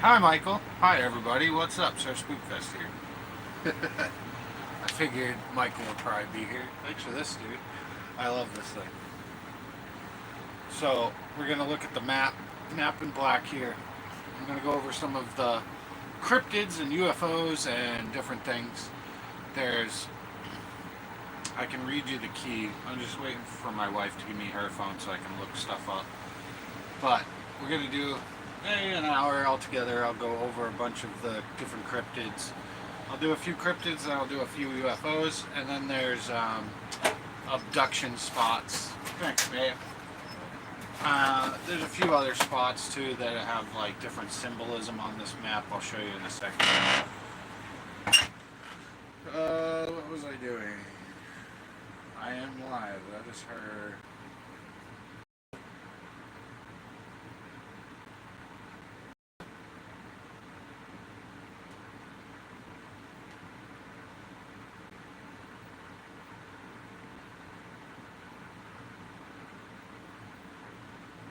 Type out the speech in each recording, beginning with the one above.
Hi, Michael. Hi, everybody. What's up? SrSpookfest here. I figured Michael would probably be here. Thanks for this, dude. I love this thing. So, we're going to look at the map in black here. I'm going to go over some of the cryptids and UFOs and different things. There's, I can read you the key. I'm just waiting for my wife to give me her phone so I can look stuff up. But, we're going to do an hour altogether. I'll go over a bunch of the different cryptids. I'll do a few cryptids and I'll do a few UFOs, and then there's abduction spots. Thanks, babe. There's a few other spots too that have like different symbolism on this map. I'll show you in a second. What was I doing? I am live. That is her.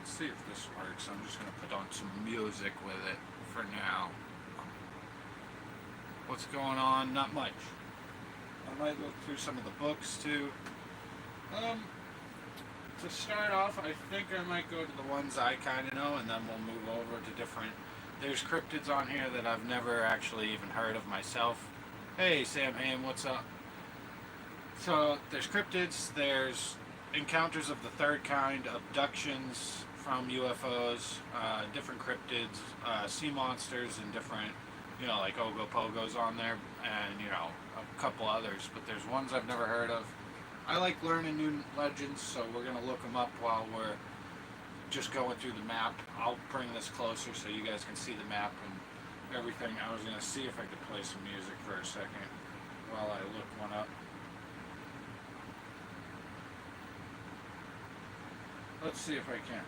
See if this works. I'm just going to put on some music with it for now. What's going on? Not much. I might look through some of the books too. To start off, I think I might go to the ones I kind of know, and then we'll move over to different. There's cryptids on here that I've never actually even heard of myself. Hey, Sam Hamm, what's up? So there's cryptids. There's encounters of the third kind, abductions from UFOs, different cryptids, sea monsters, and different, like Ogopogos on there, and a couple others. But there's ones I've never heard of. I like learning new legends, so we're gonna look them up while we're just going through the map. I'll bring this closer so you guys can see the map and everything. I was gonna see if I could play some music for a second while I look one up. Let's see if I can.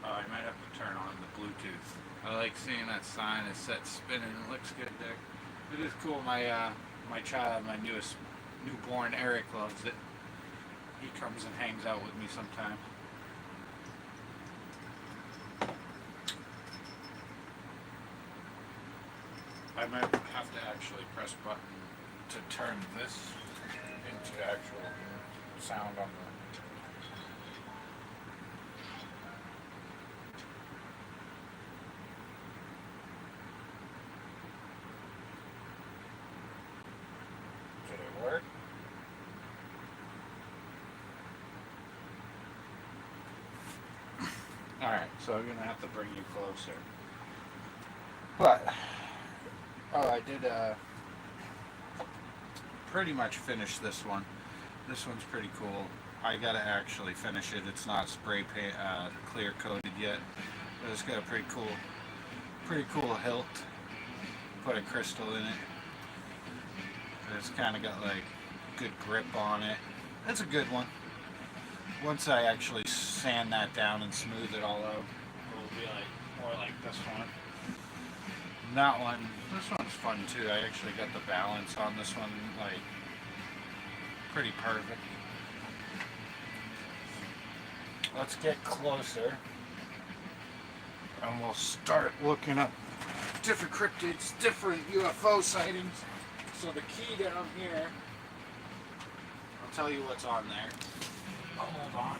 Oh, I might have to turn on the Bluetooth. I like seeing that sign is set spinning. It looks good there. It is cool. My child, my newborn Eric loves it. He comes and hangs out with me sometime. I might have to actually press button to turn this into actual sound on the. Did it work? Alright, so I'm gonna have to bring you closer. But I did pretty much finish this one. This one's pretty cool. I gotta actually finish it. It's not spray paint clear coated yet, but it's got a pretty cool hilt. Put a crystal in it. It's kind of got like good grip on it. It's a good one. Once I actually sand that down and smooth it all out, it will be like more like this one. And that one, this one's fun too. I actually got the balance on this one like pretty perfect. Let's get closer and we'll start looking up different cryptids, different UFO sightings. So the key down here, I'll tell you what's on there. Oh, hold on.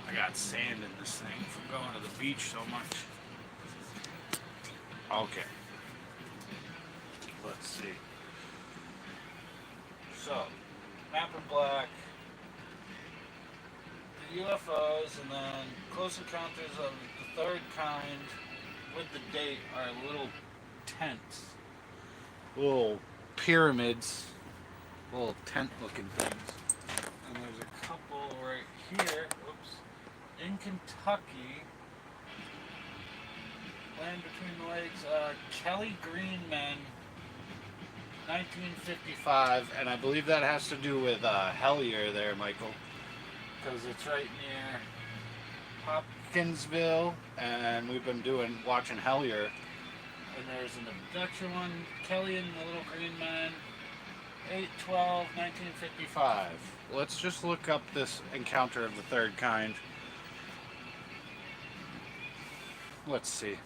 I got sand in this thing from going to the beach so much. Okay. Let's see. So, map in black, the UFOs, and then close encounters of the third kind with the date are little tents. Little pyramids. Little tent looking things. And there's a couple right here. Oops. In Kentucky. Land Between the Lakes. Kelly Green Men. 1955. And I believe that has to do with Hellier there, Michael. Because it's right near Hopkinsville. And we've been watching Hellier. And there's an abduction one. Kelly and the Little Green Men. 8/12/1955. Let's just look up this encounter of the third kind. Let's see.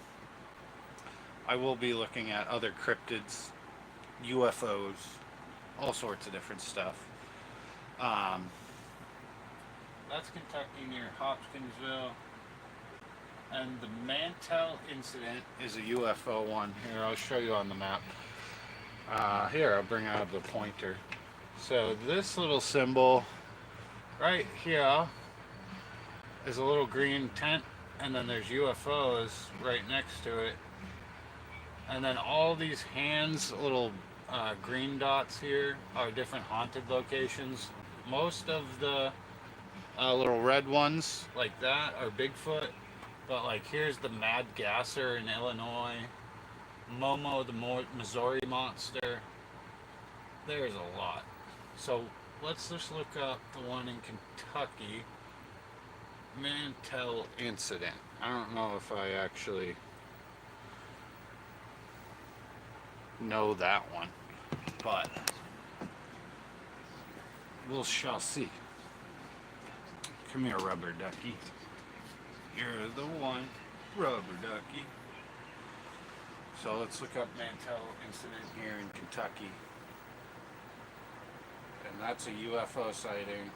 I will be looking at other cryptids, UFOs, all sorts of different stuff. Um, that's Kentucky near Hopkinsville. And the Mantell incident is a UFO one. Here, I'll show you on the map. Here, I'll bring out the pointer. So this little symbol right here is a little green tent, and then there's UFOs right next to it. And then all these hands, little green dots here, are different haunted locations. Most of the little red ones, like that, are Bigfoot. But like here's the Mad Gasser in Illinois, Momo the Missouri Monster. There's a lot. So let's just look up the one in Kentucky, Mantell incident. I don't know if I actually know that one, but we shall see. Come here, rubber ducky. You're the one, rubber ducky. So let's look up Mantell incident here in Kentucky. And that's a UFO sighting.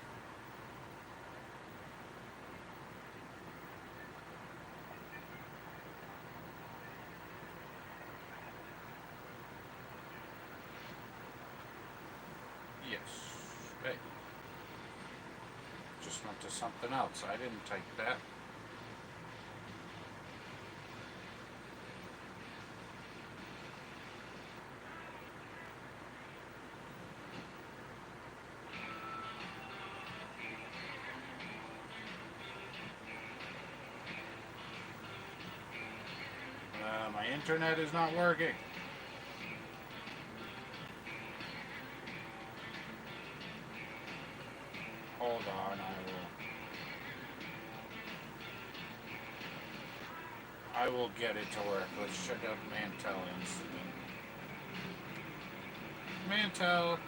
Yes. Hey. Just went to something else. I didn't type that. My internet is not working. Hold on, I will get it to work. Let's check out Mantell incident. Mantell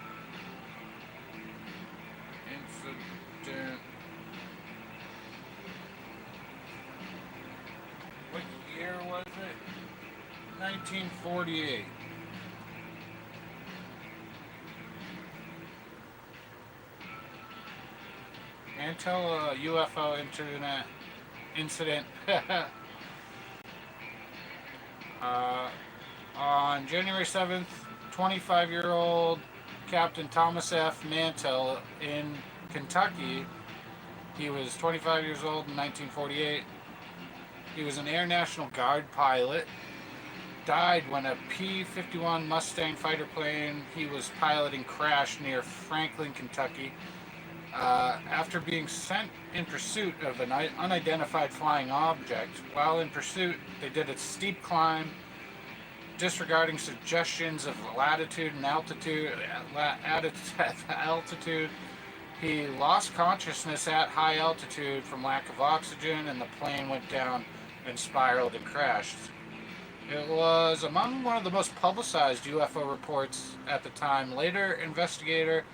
incident. What year was it? 1948. Mantell UFO internet incident. On January 7th, 25-year-old Captain Thomas F. Mantell in Kentucky. He was 25 years old in 1948. He was an Air National Guard pilot. Died when a P-51 Mustang fighter plane he was piloting crashed near Franklin, Kentucky. After being sent in pursuit of an unidentified flying object, while in pursuit, they did a steep climb, disregarding suggestions of latitude and altitude. He lost consciousness at high altitude from lack of oxygen, and the plane went down and spiraled and crashed. It was among one of the most publicized UFO reports at the time. Later, investigator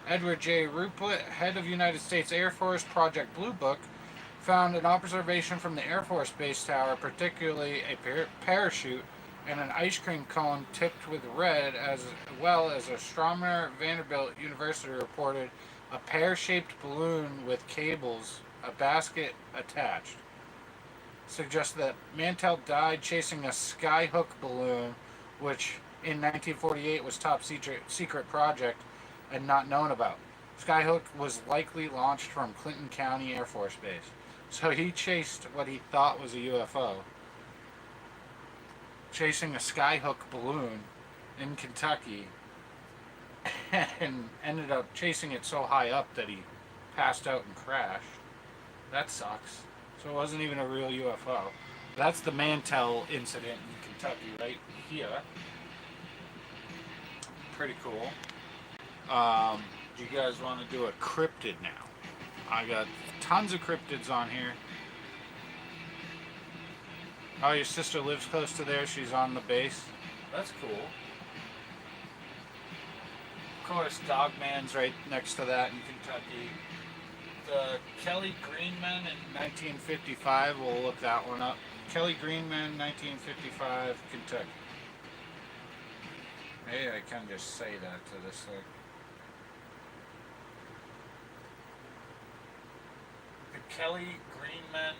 Edward J. Ruppelt, head of United States Air Force Project Blue Book, found an observation from the Air Force Base Tower, particularly a parachute and an ice cream cone tipped with red, as well as astronomer Vanderbilt University reported a pear-shaped balloon with cables, a basket attached. Suggests that Mantell died chasing a skyhook balloon, which in 1948 was top secret project and not known about. Skyhook was likely launched from Clinton County Air Force Base. So he chased what he thought was a UFO, chasing a skyhook balloon in Kentucky, and ended up chasing it so high up that he passed out and crashed. That sucks. So it wasn't even a real UFO. That's the Mantell incident in Kentucky right here. Pretty cool. Do you guys want to do a cryptid now? I got tons of cryptids on here. Oh, your sister lives close to there. She's on the base. That's cool. course, Dogman's right next to that in Kentucky. The Kelly Greenman in 1955, we'll look that one up. Kelly Greenman, 1955, Kentucky. Maybe I can just say that to this thing. The Kelly Greenman,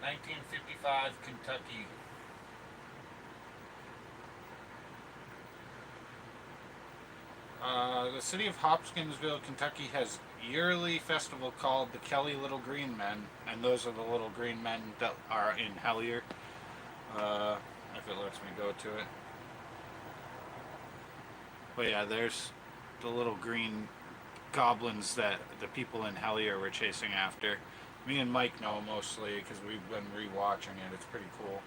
1955, Kentucky. The city of Hopkinsville, Kentucky has yearly festival called the Kelly Little Green Men, and those are the little green men that are in Hellier. If it lets me go to it. But yeah, there's the little green goblins that the people in Hellier were chasing after. Me and Mike know mostly because we've been rewatching it. It's pretty cool.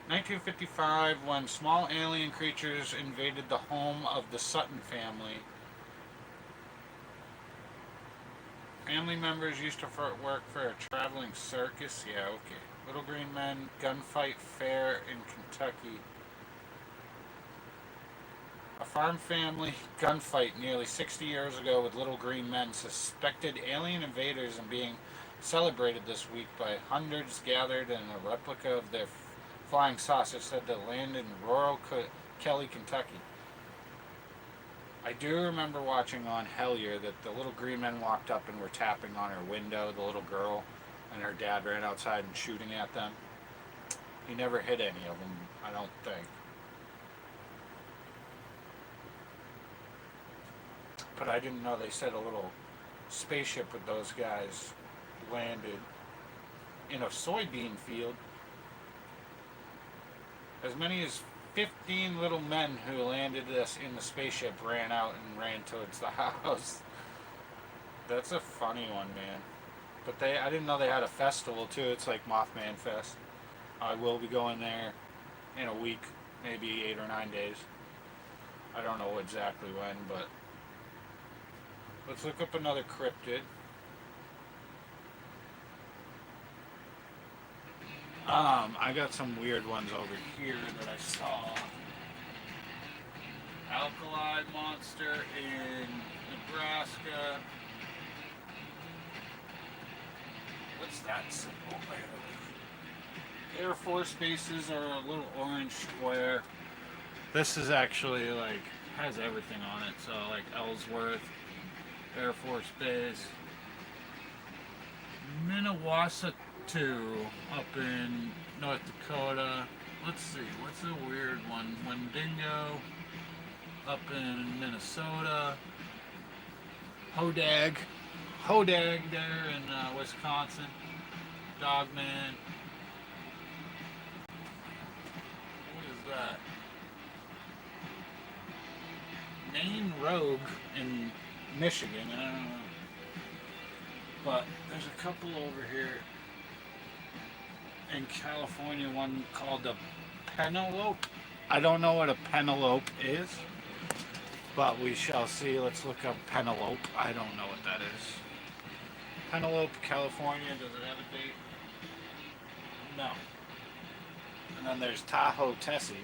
1955, when small alien creatures invaded the home of the Sutton family. Family members used to work for a traveling circus. Yeah, okay. Little Green Men gunfight fair in Kentucky. A farm family gunfight nearly 60 years ago with little green men suspected alien invaders and being celebrated this week by hundreds gathered in a replica of their flying saucer said to land in rural Kelly, Kentucky. I do remember watching on Hellier that the little green men walked up and were tapping on her window, the little girl, and her dad ran outside and shooting at them. He never hit any of them, I don't think. But I didn't know they said a little spaceship with those guys landed in a soybean field. As many as 15 little men who landed in the spaceship ran out and ran towards the house. That's a funny one, man. But I didn't know they had a festival too. It's like Mothman Fest. I will be going there in a week, maybe 8 or 9 days. I don't know exactly when, but let's look up another cryptid. I got some weird ones over here that I saw. Alkali monster in Nebraska. What's that symbol? Air Force bases are a little orange square. This is actually like has everything on it. So like Ellsworth Air Force Base, Minnewaska 2 up in North Dakota. Let's see, what's a weird one? Wendigo up in Minnesota. Hodag there in Wisconsin. Dogman. What is that? Maine Rogue in Michigan. I don't know. But there's a couple over here in California, one called the Penelope. I don't know what a Penelope is, but we shall see. Let's look up Penelope. I don't know what that is. Penelope, California. Does it have a date? No. And then there's Tahoe Tessie.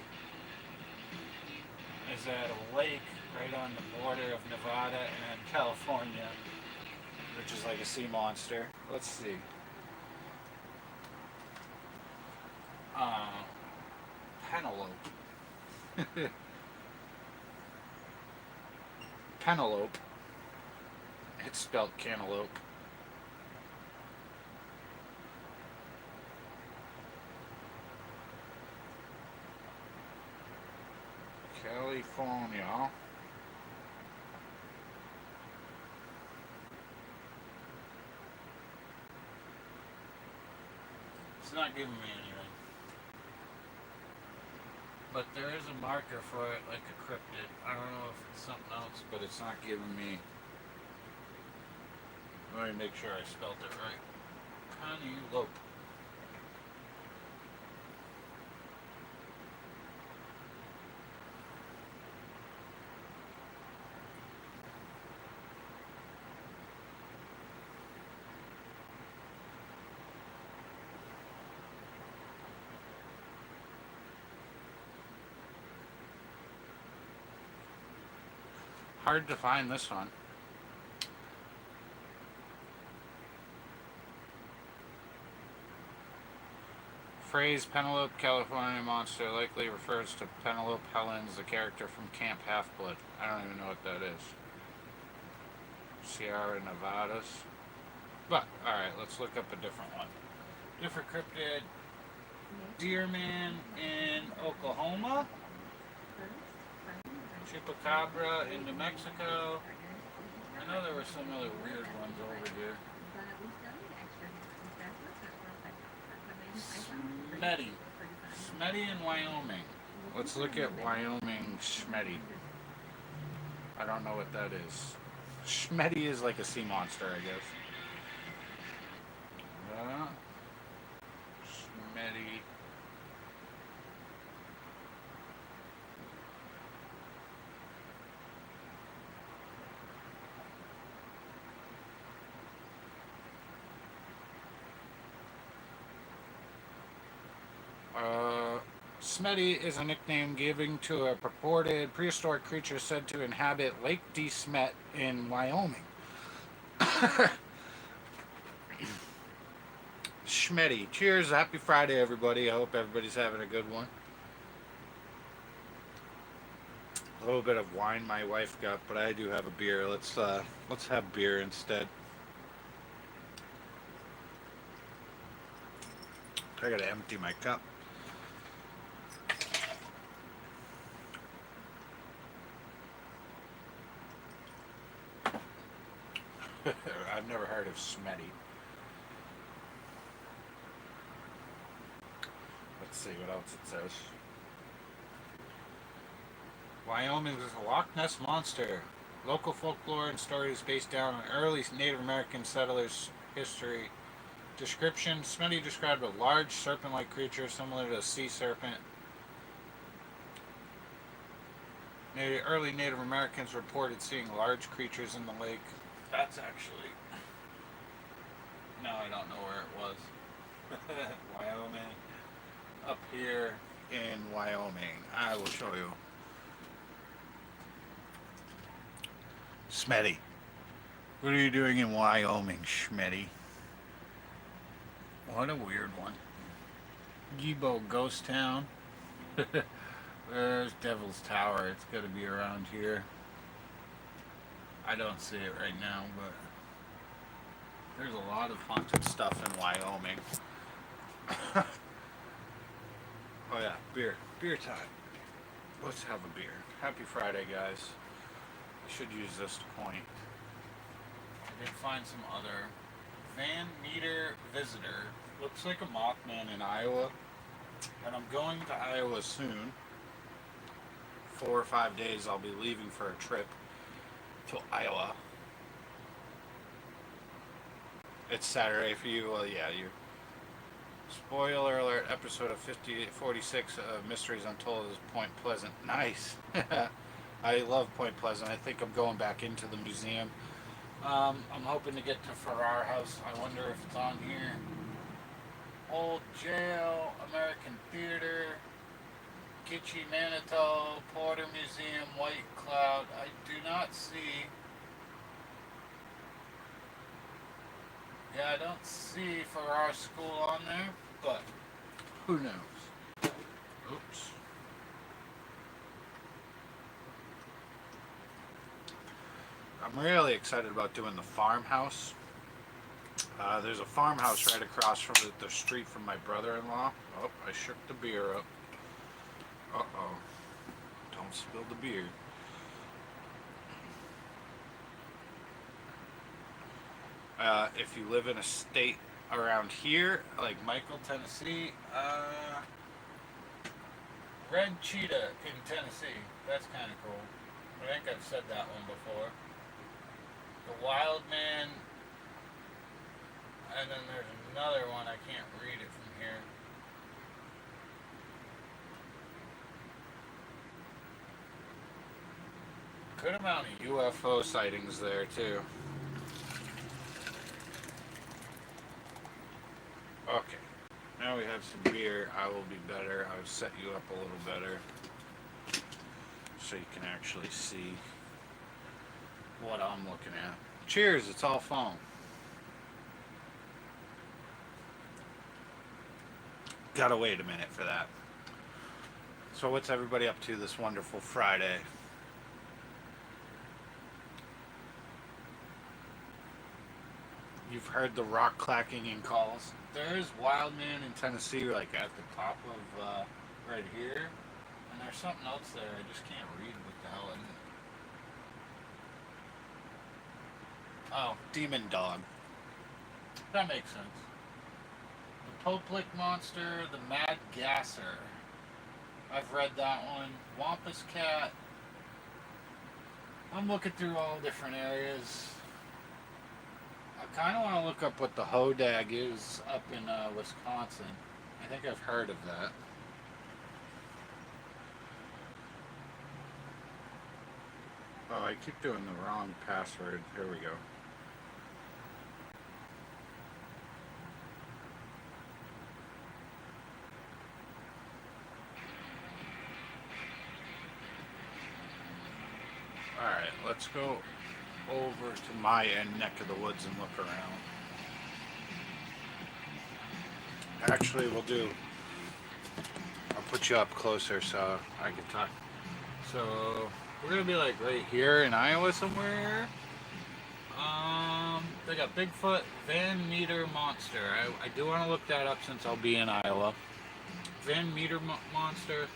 Is at a lake right on the border of Nevada and California, which is like a sea monster. Let's see. Penelope. Penelope. It's spelled cantaloupe. California. It's not giving me anything. But there is a marker for it, like a cryptid. I don't know if it's something else, but it's not giving me. Let me make sure I spelled it right. Penelope. Hard to find this one. Phrase Penelope California Monster likely refers to Penelope Hellens, the character from Camp Half-Blood. I don't even know what that is. Sierra Nevadas. But, alright, let's look up a different one. Different cryptid. Deerman in Oklahoma. Chupacabra in New Mexico. I know there were some other weird ones over here. Smetty. Smetty in Wyoming. Let's look at Wyoming Smetty. I don't know what that is. Smetty is like a sea monster, I guess. Smetty. Smetty is a nickname given to a purported prehistoric creature said to inhabit Lake De Smet in Wyoming. Schmetty. Cheers. Happy Friday, everybody. I hope everybody's having a good one. A little bit of wine my wife got, but I do have a beer. Let's have beer instead. I gotta empty my cup. I've never heard of Smetty. Let's see what else it says. Wyoming is a Loch Ness monster. Local folklore and stories based down on early Native American settlers' history. Description: Smetty described a large serpent-like creature similar to a sea serpent. Early Native Americans reported seeing large creatures in the lake. That's actually... No, I don't know where it was. Wyoming. Up here in Wyoming. I will show you. Smetty. What are you doing in Wyoming, Schmetty? What a weird one. Gibo Ghost Town. There's Devil's Tower. It's got to be around here. I don't see it right now, but there's a lot of haunted stuff in Wyoming. Oh yeah, beer. Beer time. Let's have a beer. Happy Friday, guys. I should use this to point. I did find some other. Van Meter Visitor. Looks like a Mothman in Iowa. And I'm going to Iowa soon. 4 or 5 days I'll be leaving for a trip to Iowa. It's Saturday for you. Well, yeah, you. Spoiler alert, episode of 46 of Mysteries Untold is Point Pleasant. Nice. I love Point Pleasant. I think I'm going back into the museum. I'm hoping to get to Farrar House. I wonder if it's on here. Old Jail, American Theater, Gitche Manitou, Porter Museum, White Cloud. I do not see... Yeah, I don't see Farrar School on there, but who knows? Oops. I'm really excited about doing the farmhouse. There's a farmhouse right across from the street from my brother-in-law. Oh, I shook the beer up. Uh-oh. Don't spill the beer. If you live in a state around here, like Michael, Tennessee, Red Cheetah in Tennessee. That's kind of cool. I think I've said that one before. The Wild Man, and then there's another one, I can't read it from here. Good amount of UFO sightings there too. Okay, now we have some beer. I will be better. I'll set you up a little better so you can actually see. what I'm looking at. Cheers, it's all foam. Gotta wait a minute for that. So what's everybody up to this wonderful Friday? You've heard the rock clacking in calls. There's Wildman in Tennessee, like at the top of right here. And there's something else there. I just can't read what the hell it is. Oh, Demon Dog. That makes sense. The Poplick Monster, the Mad Gasser. I've read that one. Wampus Cat. I'm looking through all different areas. I kind of want to look up what the Hodag is up in Wisconsin. I think I've heard of that. Oh, I keep doing the wrong password. Here we go. Alright, let's go over to my end neck of the woods and look around. Actually, I'll put you up closer so I can talk. So, we're gonna be like right here in Iowa somewhere. They got Bigfoot, Van Meter Monster. I do want to look that up since I'll be in Iowa. Van Meter Monster.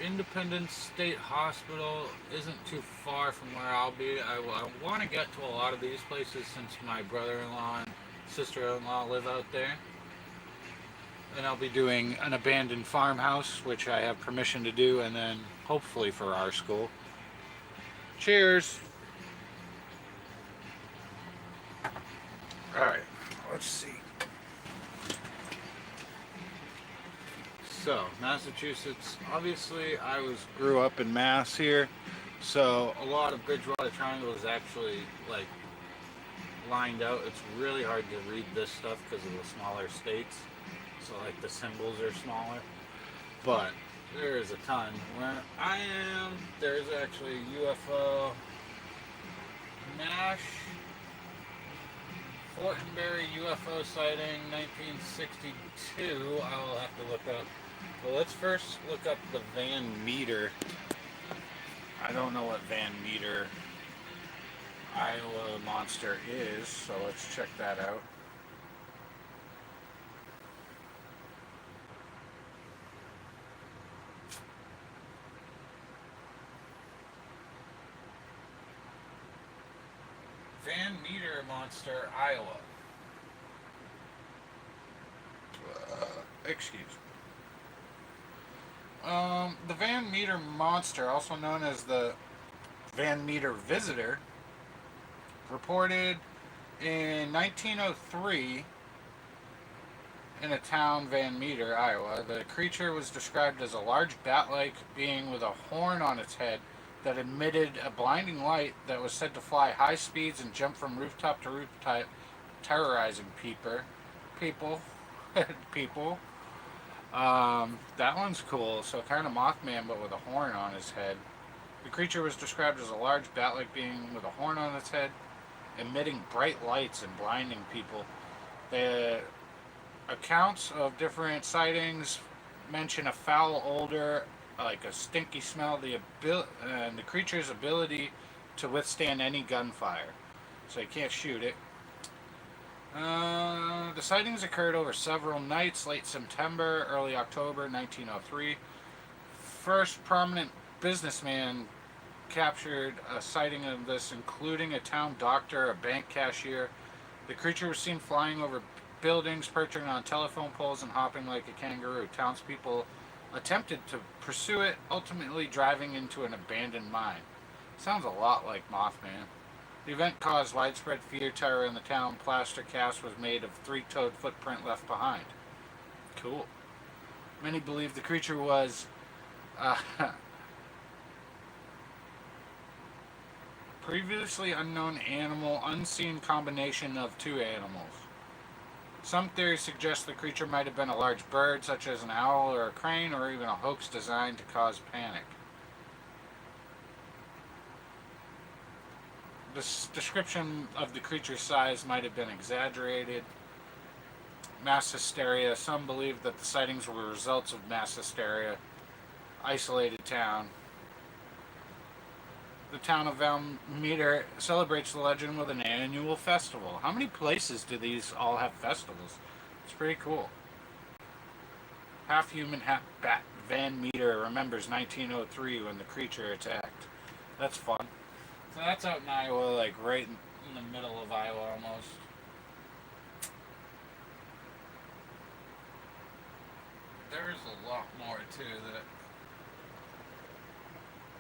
Independence State Hospital isn't too far from where I'll be. I want to get to a lot of these places since my brother-in-law and sister-in-law live out there. And I'll be doing an abandoned farmhouse, which I have permission to do, and then hopefully for our school. Cheers! Alright, let's see. So, Massachusetts, obviously I grew up in Mass here, so a lot of Bridgewater Triangle is actually like lined out. It's really hard to read this stuff because of the smaller states, so like the symbols are smaller, but there is a ton. Where I am, there's actually UFO, Nash, Fortenberry UFO sighting, 1962. I'll have to look up. Well, let's first look up the Van Meter. I don't know what Van Meter Iowa Monster is, so let's check that out. Van Meter Monster, Iowa. Excuse me. The Van Meter Monster, also known as the Van Meter Visitor, reported in 1903 in a town, Van Meter, Iowa. The creature was described as a large bat-like being with a horn on its head that emitted a blinding light that was said to fly high speeds and jump from rooftop to rooftop, terrorizing people. That one's cool. So kind of Mothman, but with a horn on his head. The creature was described as a large bat-like being with a horn on its head, emitting bright lights and blinding people. The accounts of different sightings mention a foul odor, like a stinky smell, and the creature's ability to withstand any gunfire. So you can't shoot it. The sightings occurred over several nights, late September, early October 1903. First prominent businessman captured a sighting of this, including a town doctor, a bank cashier. The creature was seen flying over buildings, perching on telephone poles, and hopping like a kangaroo. Townspeople attempted to pursue it, ultimately driving into an abandoned mine. Sounds a lot like Mothman. The event caused widespread fear, terror in the town. Plaster cast was made of three-toed footprint left behind. Cool. Many believe the creature was previously unknown animal, unseen combination of two animals. Some theories suggest the creature might have been a large bird, such as an owl or a crane, or even a hoax designed to cause panic. description of the creature's size might have been exaggerated. Mass hysteria. Some believe that the sightings were results of mass hysteria. Isolated town. The town of Valmeter celebrates the legend with an annual festival. How many places do these all have festivals? It's pretty cool. Half human, half bat. Van Meter remembers 1903 when the creature attacked. That's fun. So that's out in Iowa, like right in the middle of Iowa almost. There's a lot more too that.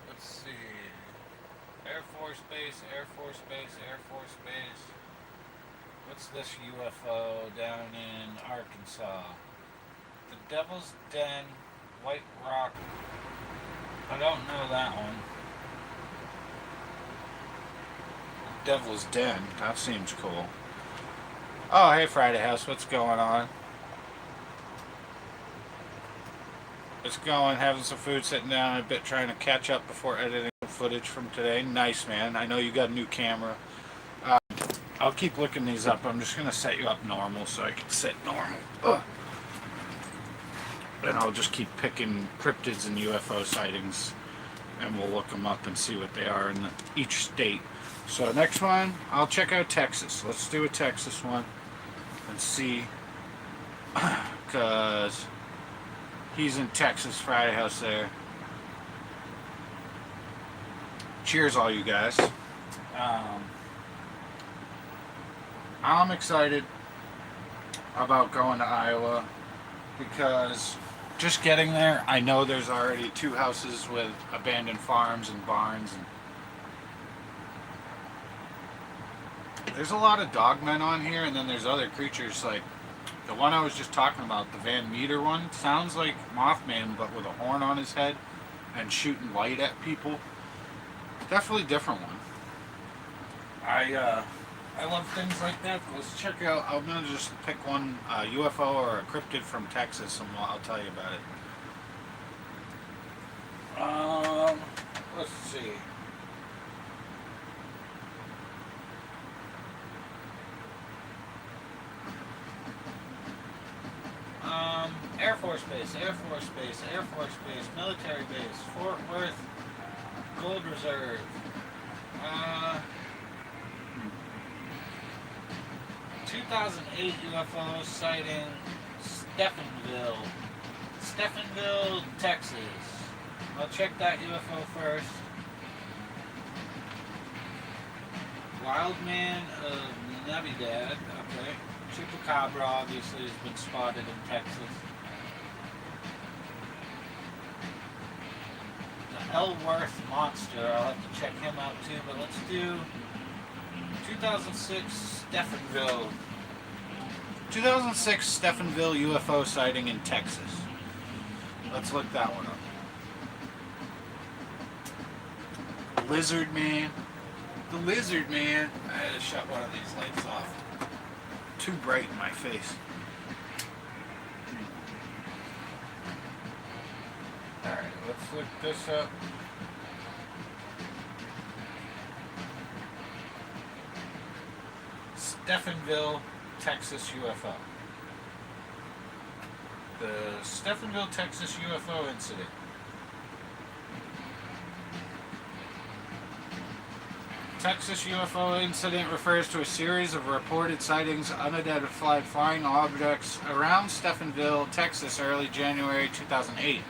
Let's see. Air Force Base, Air Force Base, Air Force Base. What's this UFO down in Arkansas? The Devil's Den, White Rock. I don't know that one. Devil's Den. That seems cool. Oh, hey Friday House, what's going on? Just going, having some food, sitting down a bit, trying to catch up before editing footage from today. Nice, man. I know you got a new camera. I'll keep looking these up. I'm just going to set you up normal so I can sit normal. And I'll just keep picking cryptids and UFO sightings, and we'll look them up and see what they are in each state. So next one, I'll check out Texas. Let's do a Texas one and see, because he's in Texas, Friday House there. Cheers, all you guys. I'm excited about going to Iowa because just getting there, I know there's already 2 houses with abandoned farms and barns, and there's a lot of dogmen on here, and then there's other creatures like the one I was just talking about, the Van Meter one. Sounds like Mothman, but with a horn on his head and shooting light at people. Definitely different one. I love things like that. Let's check out. I'm gonna just pick one UFO or a cryptid from Texas, and I'll tell you about it. Let's see. Air Force Base, Air Force Base, Air Force Base, military base, Fort Worth, Gold Reserve. 2008 UFO sighting, Stephenville, Texas. I'll check that UFO first. Wild Man of Navidad, okay. Chupacabra obviously has been spotted in Texas. The Ellsworth Monster, I'll have to check him out too, but let's do 2006 Stephenville. 2006 Stephenville UFO sighting in Texas. Let's look that one up. Lizard Man. The Lizard Man. I had to shut one of these lights off. Too bright in my face. Alright, let's look this up. Stephenville, Texas UFO. The Stephenville, Texas UFO incident. Texas UFO incident refers to a series of reported sightings of unidentified flying objects around Stephenville, Texas, early January 2008.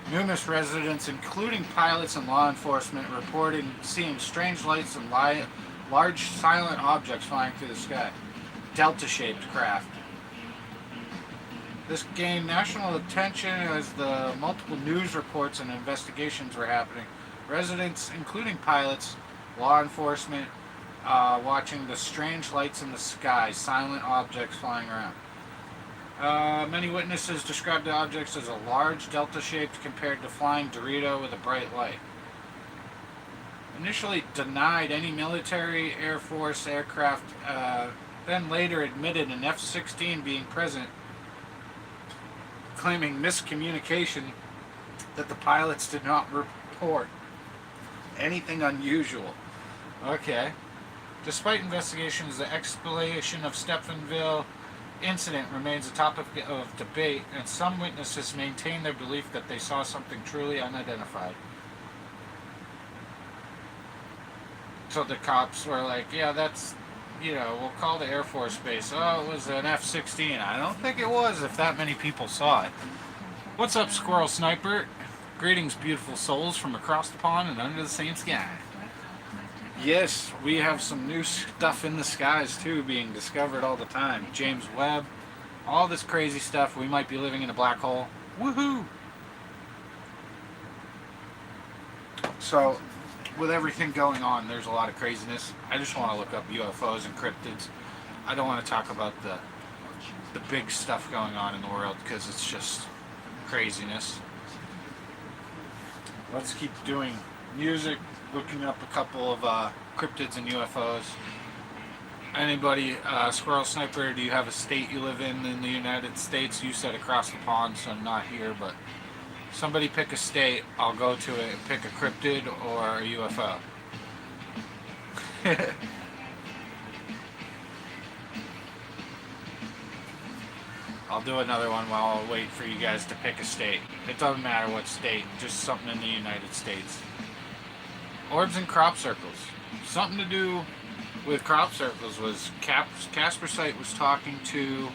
Numerous residents, including pilots and law enforcement, reported seeing strange lights and large silent objects flying through the sky. Delta-shaped craft. This gained national attention as the multiple news reports and investigations were happening. Residents, including pilots, law enforcement, watching the strange lights in the sky, silent objects flying around. Many witnesses described the objects as a large delta-shaped compared to flying Dorito with a bright light. Initially denied any military, Air Force aircraft, then later admitted an F-16 being present, claiming miscommunication that the pilots did not report anything unusual. Okay. Despite investigations, the explanation of Stephenville incident remains a topic of debate, and some witnesses maintain their belief that they saw something truly unidentified. So the cops were like, yeah, that's, we'll call the Air Force Base. Oh, it was an F-16. I don't think it was if that many people saw it. What's up, Squirrel Sniper? Greetings, beautiful souls from across the pond and under the same sky. Yes, we have some new stuff in the skies too being discovered all the time. James Webb, all this crazy stuff. We might be living in a black hole. Woohoo! So, with everything going on, there's a lot of craziness. I just want to look up UFOs and cryptids. I don't want to talk about the big stuff going on in the world because it's just craziness. Let's keep doing music, looking up a couple of cryptids and UFOs. Anybody, Squirrel Sniper, do you have a state you live in the United States? You said across the pond, so I'm not here, but somebody pick a state, I'll go to it and pick a cryptid or a UFO. I'll do another one while I'll wait for you guys to pick a state. It doesn't matter what state, just something in the United States. Orbs and crop circles. Something to do with crop circles was Casper Site was talking to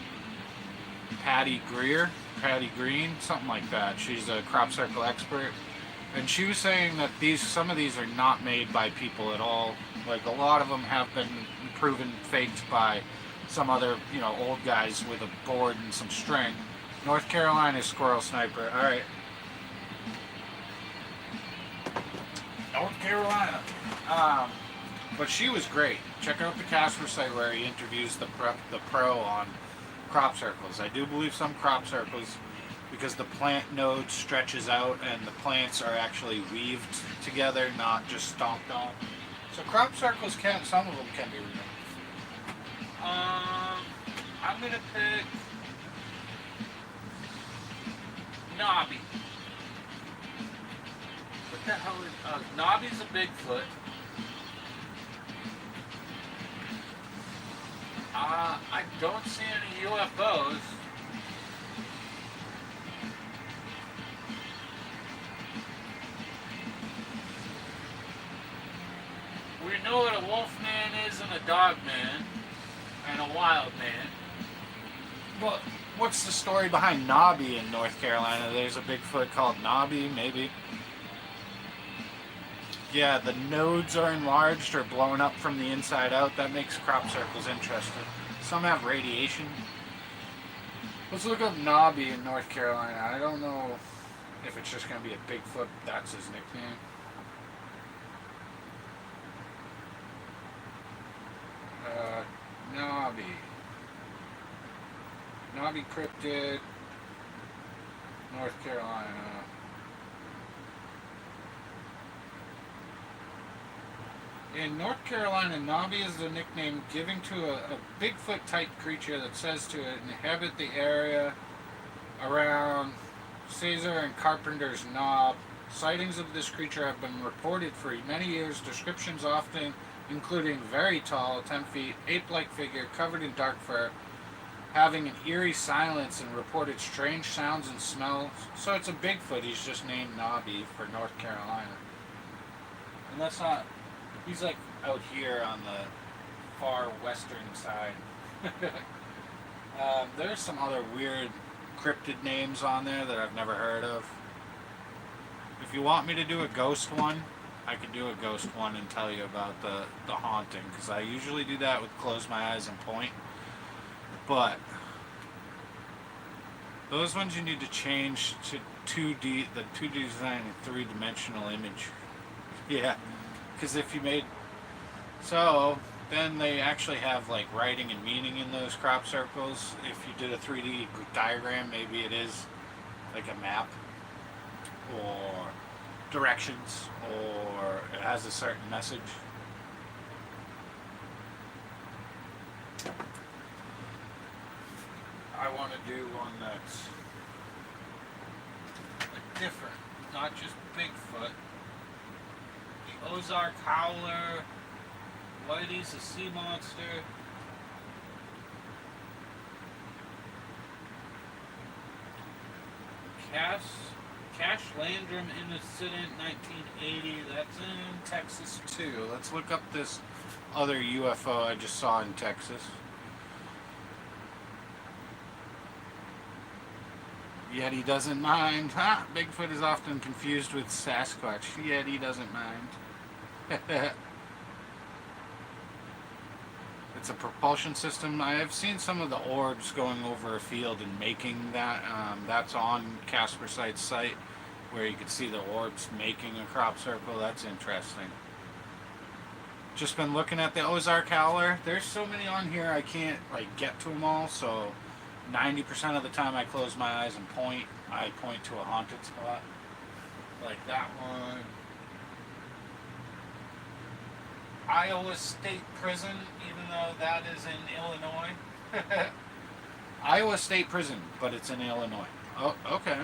Patty Green, something like that. She's a crop circle expert. And she was saying that some of these are not made by people at all. Like a lot of them have been proven faked by some other, old guys with a board and some string. North Carolina Squirrel Sniper. All right. North Carolina. But she was great. Check out the Casper Site where he interviews the pro on crop circles. I do believe some crop circles, because the plant node stretches out and the plants are actually weaved together, not just stomped on. So crop circles some of them can be removed. I'm gonna pick Nobby. What the hell is Nobby's a Bigfoot. I don't see any UFOs. We know what a wolf man is and a dog man and a wild man. Well, what's the story behind Nobby in North Carolina? There's a Bigfoot called Nobby, maybe. Yeah, the nodes are enlarged or blown up from the inside out. That makes crop circles interesting. Some have radiation. Let's look up Nobby in North Carolina. I don't know if it's just going to be a Bigfoot. That's his nickname. Nobby. Nobby cryptid, North Carolina. In North Carolina, Nobby is the nickname given to a Bigfoot-type creature that says to inhabit the area around Caesar and Carpenter's Knob. Sightings of this creature have been reported for many years. Descriptions often including very tall, 10 feet, ape-like figure covered in dark fur, having an eerie silence and reported strange sounds and smells. So it's a Bigfoot. He's just named Nobby for North Carolina. And that's not... He's like out here on the far western side. There's some other weird cryptid names on there that I've never heard of. If you want me to do a ghost one, I could do a ghost one and tell you about the haunting, because I usually do that with close my eyes and point. But those ones you need to change to 2D, the 2D design and 3-dimensional image. Yeah, because if you made... So, then they actually have like writing and meaning in those crop circles. If you did a 3D diagram, maybe it is like a map or directions, or it has a certain message. I want to do one that's like different, not just Bigfoot. The Ozark Howler, Whitey's a sea monster. Cash Landrum incident 1980. That's in Texas too. Let's look up this other UFO I just saw in Texas. Yet he doesn't mind. Ha! Bigfoot is often confused with Sasquatch. Yet he doesn't mind. It's a propulsion system. I have seen some of the orbs going over a field and making that. That's on Casper Site's site, where you can see the orbs making a crop circle. That's interesting. Just been looking at the Ozark Howler. There's so many on here I can't get to them all. So 90% of the time I close my eyes and point. I point to a haunted spot, like that one. Iowa State Prison, even though that is in Illinois. Iowa State Prison, but it's in Illinois. Oh, okay.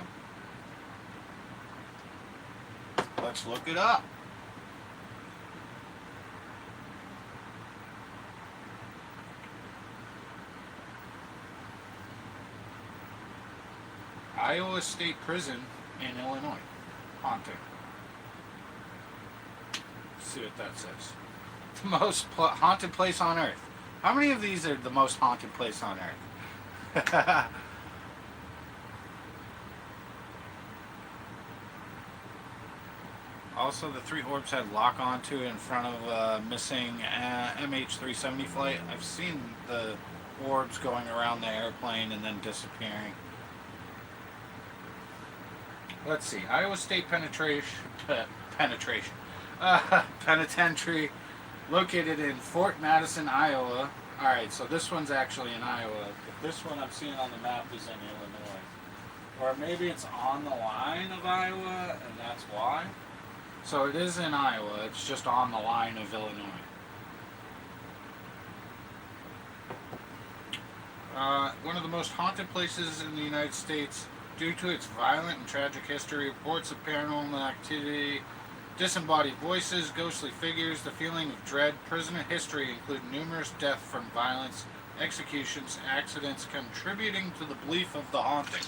Let's look it up. Iowa State Prison in Illinois. Haunted. Let's see what that says. The most haunted place on Earth. How many of these are the most haunted place on Earth? Also, the three orbs had lock onto in front of a missing MH370 flight. I've seen the orbs going around the airplane and then disappearing. Let's see. Iowa State Penitentiary, located in Fort Madison, Iowa. Alright, so this one's actually in Iowa. But this one I'm seeing on the map is in Illinois. Or maybe it's on the line of Iowa, and that's why. So it is in Iowa, it's just on the line of Illinois. One of the most haunted places in the United States, due to its violent and tragic history, reports of paranormal activity, disembodied voices, ghostly figures, the feeling of dread. Prisoner history include numerous deaths from violence, executions, accidents, contributing to the belief of the haunting.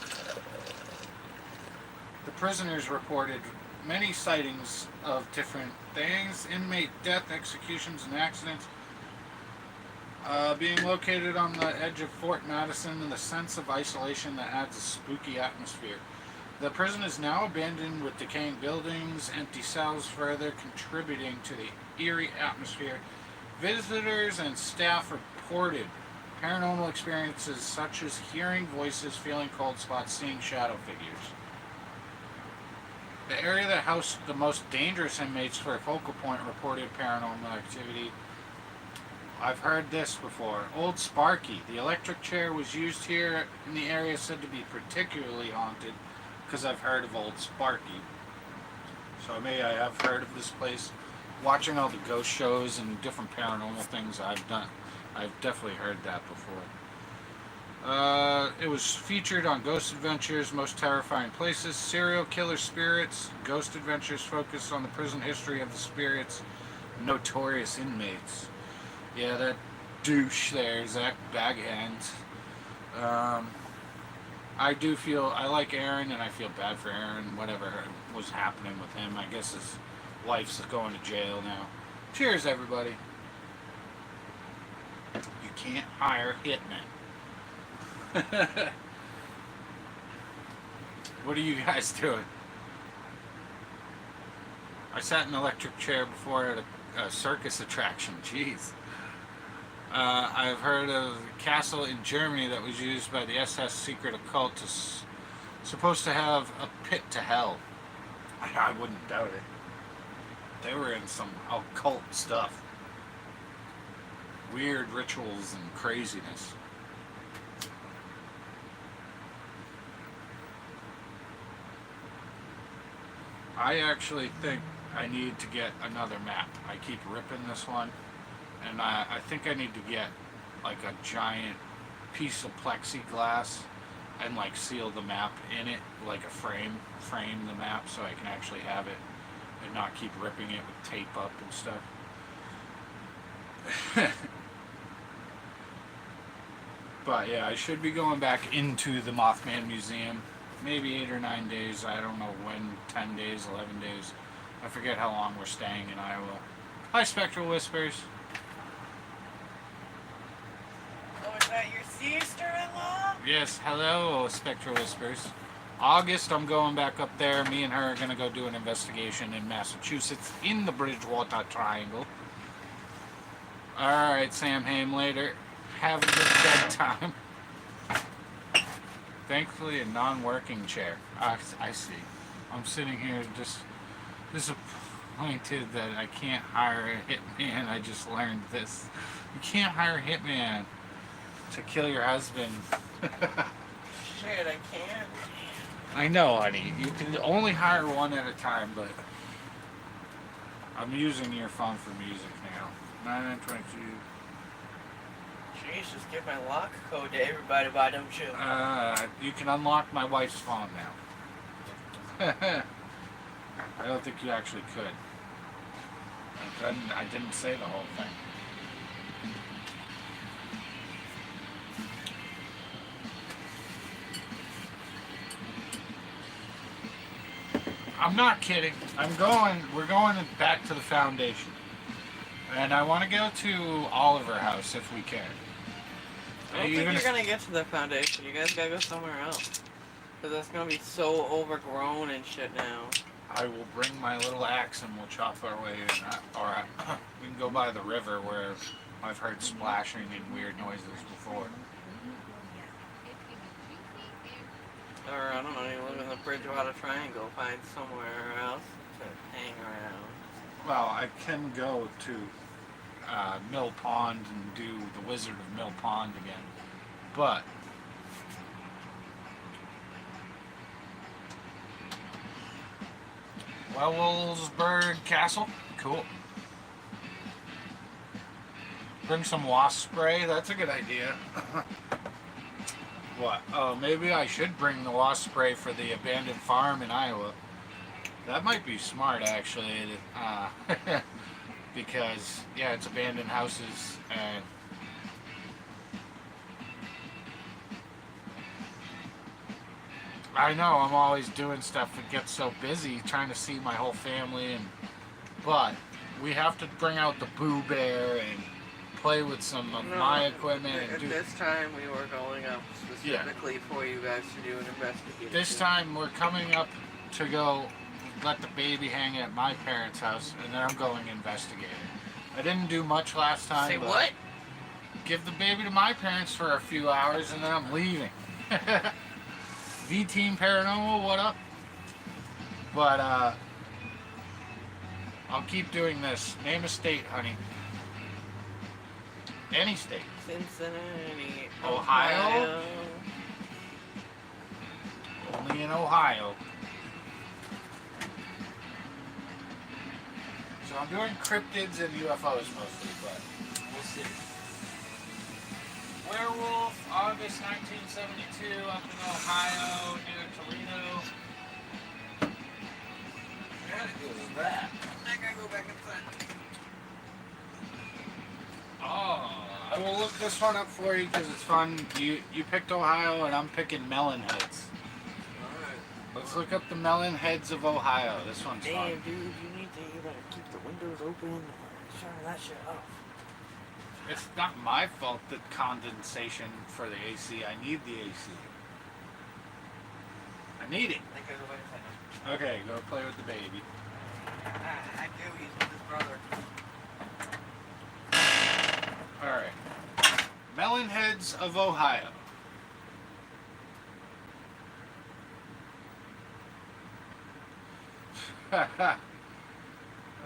The prisoners reported many sightings of different things, inmate death, executions, and accidents. Being located on the edge of Fort Madison and the sense of isolation that adds a spooky atmosphere. The prison is now abandoned with decaying buildings, empty cells, further contributing to the eerie atmosphere. Visitors and staff reported paranormal experiences such as hearing voices, feeling cold spots, seeing shadow figures. The area that housed the most dangerous inmates for a focal point reported paranormal activity. I've heard this before. Old Sparky. The electric chair was used here in the area, said to be particularly haunted, because I've heard of Old Sparky. So maybe I have heard of this place. Watching all the ghost shows and different paranormal things I've done, I've definitely heard that before. It was featured on Ghost Adventures, Most Terrifying Places, Serial Killer Spirits. Ghost Adventures focused on the prison history of the spirits, notorious inmates. Yeah, that douche there, Zach Baghands. I like Aaron, and I feel bad for Aaron, whatever was happening with him. I guess his wife's going to jail now. Cheers, everybody. You can't hire hitmen. What are you guys doing? I sat in an electric chair before at a circus attraction. Jeez. I've heard of a castle in Germany that was used by the SS secret occult supposed to have a pit to hell. I wouldn't doubt it. They were in some occult stuff. Weird rituals and craziness. I actually think I need to get another map. I keep ripping this one. And I think I need to get like a giant piece of plexiglass and seal the map in it, like a frame the map so I can actually have it and not keep ripping it with tape up and stuff. But yeah, I should be going back into the Mothman Museum. Maybe 8 or 9 days. I don't know when. 10 days, 11 days. I forget how long we're staying in Iowa. Hi, Spectral Whispers. Oh, is that your sister-in-law? Yes, hello, Spectral Whispers. August, I'm going back up there. Me and her are going to go do an investigation in Massachusetts in the Bridgewater Triangle. Alright, Sam Haim, later. Have a good bedtime. Thankfully, a non-working chair. I see. I'm sitting here just disappointed that I can't hire a hitman. I just learned this. You can't hire a hitman to kill your husband. Shit, I can't. I know, honey. You can only hire one at a time, but I'm using your phone for music now. 922. Jeez, just give my lock code to everybody, why don't you? You can unlock my wife's phone now. I don't think you actually could. I didn't say the whole thing. I'm not kidding. We're going back to the foundation. And I want to go to Oliver House if we can. I don't think you're gonna get to the foundation. You guys gotta go somewhere else. Because that's gonna be so overgrown and shit now. I will bring my little axe and we'll chop our way in. Or we can go by the river where I've heard splashing and weird noises before. Or, I don't know, you live in the Bridgewater Triangle. Find somewhere else to hang around. Well, I can go to Mill Pond and do the Wizard of Mill Pond again. But Wewelsburg Castle, cool. Bring some wasp spray, that's a good idea. What? Oh, maybe I should bring the wasp spray for the abandoned farm in Iowa. That might be smart, actually. Because, yeah, it's abandoned houses and I know I'm always doing stuff that gets so busy trying to see my whole family, but we have to bring out the Boo Bear and play with some of my equipment. At this time we were going up specifically for you guys to do an investigation. This time we're coming up to go let the baby hang at my parents' house, and then I'm going investigating. I didn't do much last time. Say what? Give the baby to my parents for a few hours, and then I'm leaving. V-Team Paranormal, what up? But, I'll keep doing this. Name a state, honey. Any state. Cincinnati, Ohio? Only in Ohio. So I'm doing cryptids and UFOs mostly, but we'll see. Werewolf, August 1972, up in Ohio, near Toledo. How good is that? I gotta go back inside. Oh, I will look this one up for you because it's fun. You picked Ohio and I'm picking melon heads. Alright. Let's look up the melon heads of Ohio. This one's fun. Damn, dude, you better keep the windows open and turn that shit off. It's not my fault that condensation for the AC. I need the AC. I need it. I gotta go back inside now. Okay, go play with the baby. I do, he's with his brother. Alright. Melon heads of Ohio.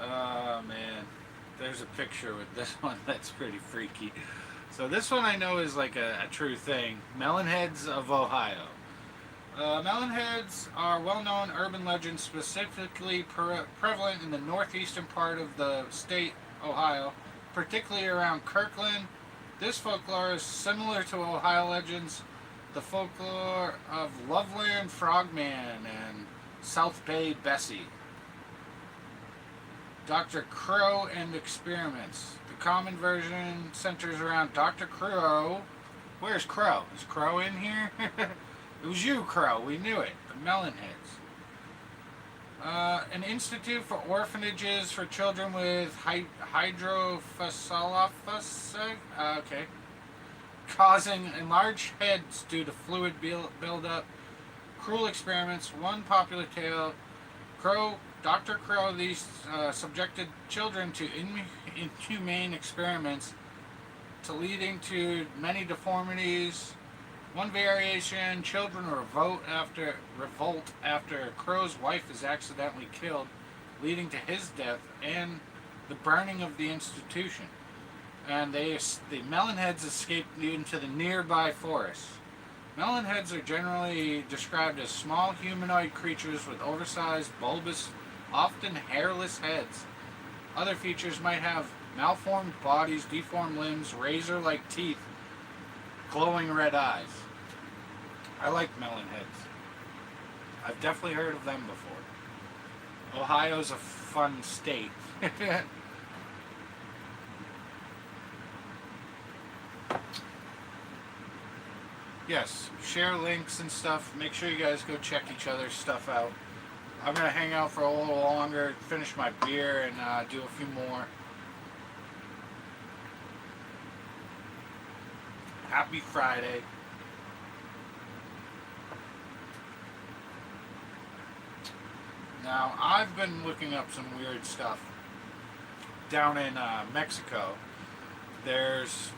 Oh man, there's a picture with this one that's pretty freaky. So this one I know is like a true thing. Melonheads of Ohio. Melonheads are well-known urban legends specifically prevalent in the northeastern part of the state, Ohio, particularly around Kirkland. This folklore is similar to Ohio legends, the folklore of Loveland Frogman and South Bay Bessie. Dr. Crow and Experiments. The The common version centers around Dr. Crow. Where's Crow? Is Crow in here? It was you, Crow. We knew it. The Melonheads. An institute for orphanages for children with hydrocephalus. Okay. Causing enlarged heads due to fluid buildup. Cruel experiments. One popular tale. Dr. Crow, these subjected children to inhumane experiments to leading to many deformities. One variation, children revolt after Crow's wife is accidentally killed, leading to his death and the burning of the institution. And the Melonheads escaped into the nearby forest. Melonheads are generally described as small humanoid creatures with oversized, bulbous, often hairless heads. Other features might have malformed bodies, deformed limbs, razor-like teeth, glowing red eyes. I like Melonheads. I've definitely heard of them before. Ohio's a fun state. Yes, share links and stuff. Make sure you guys go check each other's stuff out. I'm going to hang out for a little longer, finish my beer, and do a few more. Happy Friday. Now, I've been looking up some weird stuff. Down in Mexico, there's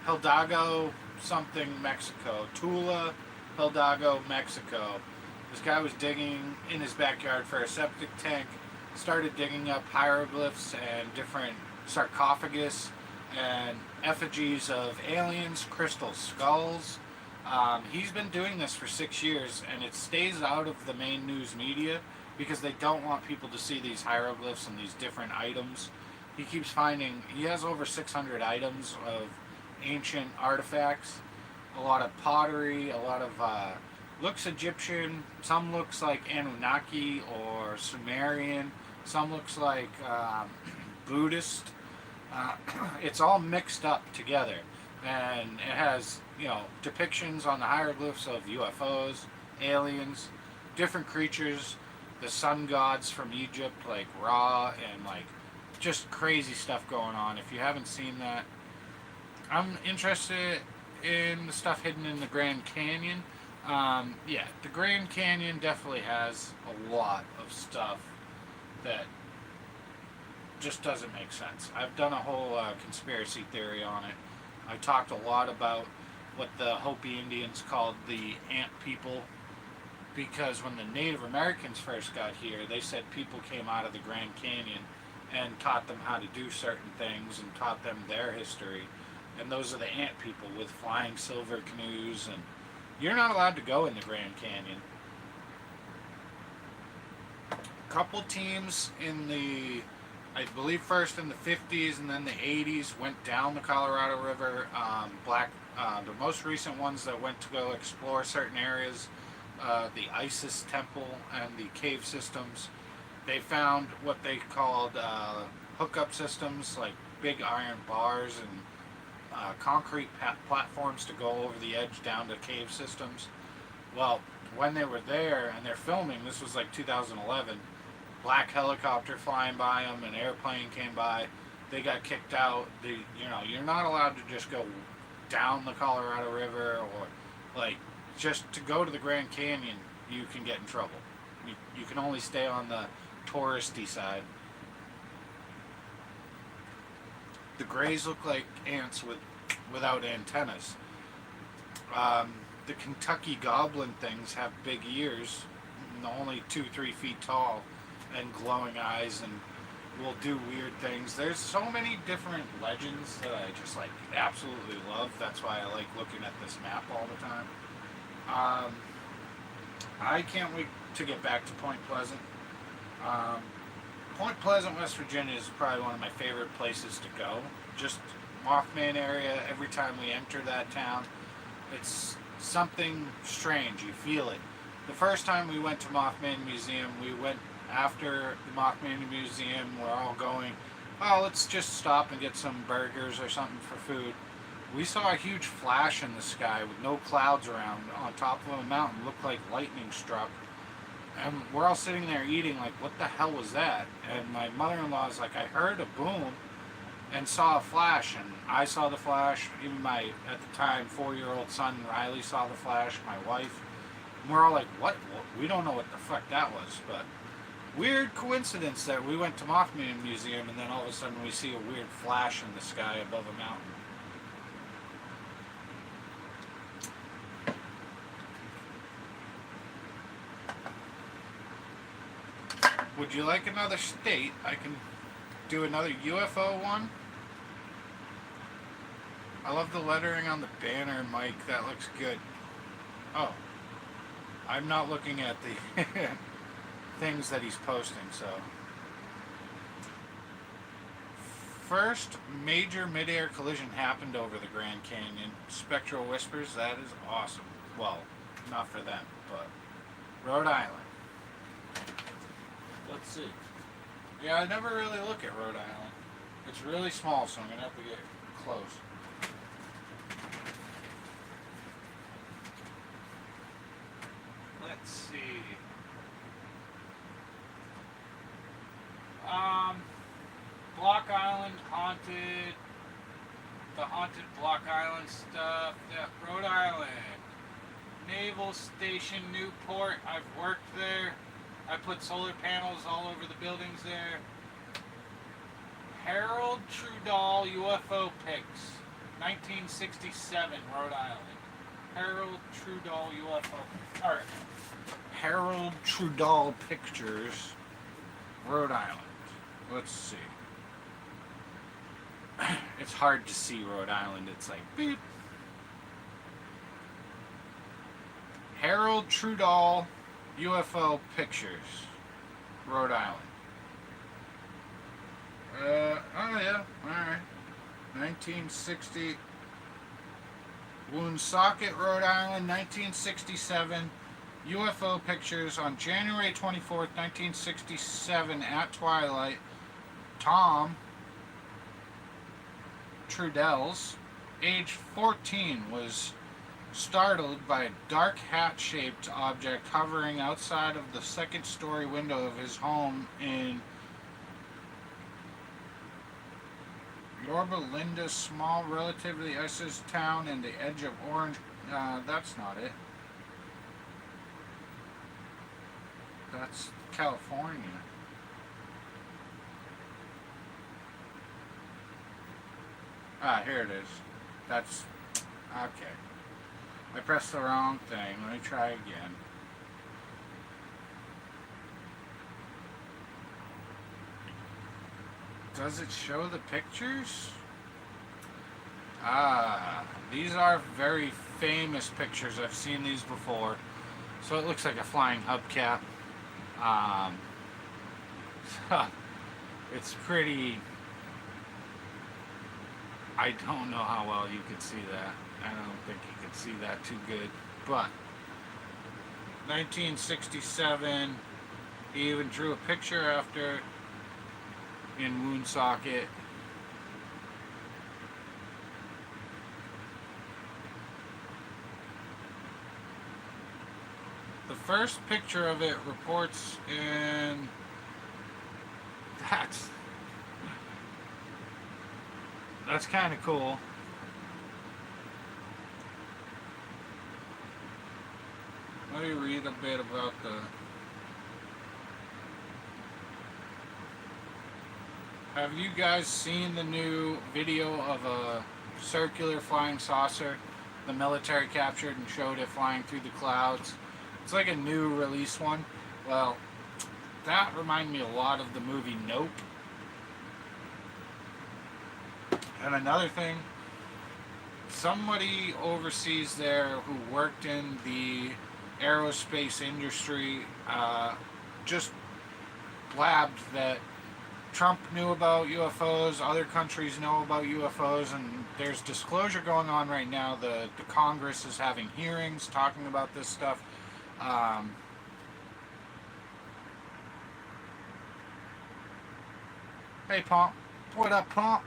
Hidalgo something, Mexico. Tula, Hidalgo, Mexico. This guy was digging in his backyard for a septic tank, started digging up hieroglyphs and different sarcophagus and effigies of aliens, crystal skulls. He's been doing this for 6 years, and it stays out of the main news media because they don't want people to see these hieroglyphs and these different items. He keeps finding, he has over 600 items of ancient artifacts, a lot of pottery, a lot of looks Egyptian, some looks like Anunnaki or Sumerian, some looks like Buddhist. It's all mixed up together, and it has, depictions on the hieroglyphs of UFOs, aliens, different creatures, the sun gods from Egypt like Ra, and like just crazy stuff going on. If you haven't seen that, I'm interested in the stuff hidden in the Grand Canyon. The Grand Canyon definitely has a lot of stuff that just doesn't make sense. I've done a whole conspiracy theory on it. I talked a lot about what the Hopi Indians called the ant people, because when the Native Americans first got here, they said people came out of the Grand Canyon and taught them how to do certain things and taught them their history. And those are the ant people with flying silver canoes, and you're not allowed to go in the Grand Canyon. A couple teams in the, I believe first in the 50s and then the 80s went down the Colorado River. The most recent ones that went to go explore certain areas, the Isis temple and the cave systems, they found what they called hookup systems, like big iron bars and concrete platforms to go over the edge down to cave systems. Well, when they were there and they're filming, this was like 2011, black helicopter flying by them, an airplane came by, they got kicked out. You're not allowed to just go down the Colorado River, or like just to go to the Grand Canyon, you can get in trouble. You can only stay on the touristy side. The Greys look like ants without antennas. The Kentucky goblin things have big ears, only 2-3 feet tall, and glowing eyes, and will do weird things. There's so many different legends that I just absolutely love. That's why I like looking at this map all the time. I can't wait to get back to Point Pleasant. Point Pleasant, West Virginia is probably one of my favorite places to go. Just Mothman area, every time we enter that town, it's something strange. You feel it. The first time we went to Mothman Museum, we went after the Mothman Museum. We're all going oh, let's just stop and get some burgers or something for food. We saw a huge flash in the sky with no clouds around on top of a mountain. Looked like lightning struck. And we're all sitting there eating like, what the hell was that? And my mother-in-law's like, I heard a boom and saw a flash. And I saw the flash. Even my, at the time, 4-year-old son, Riley, saw the flash. My wife. And we're all like, what? We don't know what the fuck that was. But weird coincidence that we went to Mothman Museum and then all of a sudden we see a weird flash in the sky above a mountain. Would you like another state? I can do another UFO one. I love the lettering on the banner, Mike. That looks good. Oh. I'm not looking at the things that he's posting, so. First major mid-air collision happened over the Grand Canyon. Spectral Whispers, that is awesome. Well, not for them, but Rhode Island. Let's see. Yeah, I never really look at Rhode Island. It's really small, so I'm going to have to get close. Let's see. Block Island, haunted. The haunted Block Island stuff. Yeah, Rhode Island. Naval Station, Newport. I've worked there. I put solar panels all over the buildings there. Harold Trudell UFO pics, 1967, Rhode Island. Harold Trudell UFO. Alright. Harold Trudell Pictures, Rhode Island. Let's see. It's hard to see Rhode Island. It's like beep. Harold Trudell UFO Pictures, Rhode Island. Oh yeah, alright. 1960. Woonsocket, Rhode Island, 1967. UFO pictures on January 24th, 1967 at twilight. Tom Trudell's, age 14, was startled by a dark hat-shaped object hovering outside of the second-story window of his home in Yorba Linda, small, relatively isolated town in the edge of Orange. That's not it. That's California. Ah, here it is. That's okay. I pressed the wrong thing. Let me try again. Does it show the pictures? Ah, these are very famous pictures. I've seen these before. So it looks like a flying hubcap. It's pretty... I don't know how well you can see that. I don't think you can see that too good. But 1967, he even drew a picture after in Woonsocket. The first picture of it reports in... That's kind of cool. Let me read a bit about the... Have you guys seen the new video of a circular flying saucer the military captured and showed it flying through the clouds? It's like a new release one. Well, that reminded me a lot of the movie Nope. And another thing, somebody overseas there who worked in the aerospace industry just blabbed that Trump knew about UFOs, other countries know about UFOs, and there's disclosure going on right now. The Congress is having hearings talking about this stuff. Hey, Paul, What up, Pump?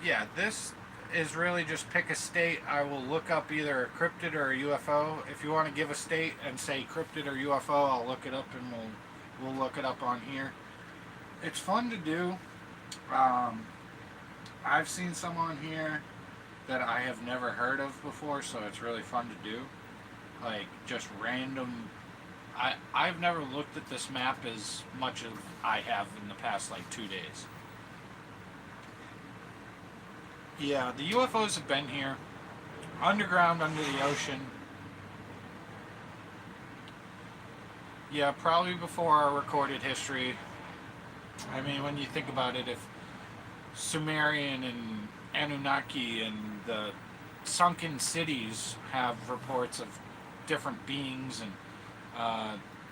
Yeah, this is really just pick a state. I will look up either a cryptid or a UFO. If you want to give a state and say cryptid or UFO, I'll look it up and we'll look it up on here. It's fun to do. I've seen some on here that I have never heard of before, so it's really fun to do. Like just random. I've never looked at this map as much as I have in the past like 2 days. Yeah, the UFOs have been here, underground, under the ocean. Yeah, probably before our recorded history. I mean, when you think about it, if Sumerian and Anunnaki and the sunken cities have reports of different beings and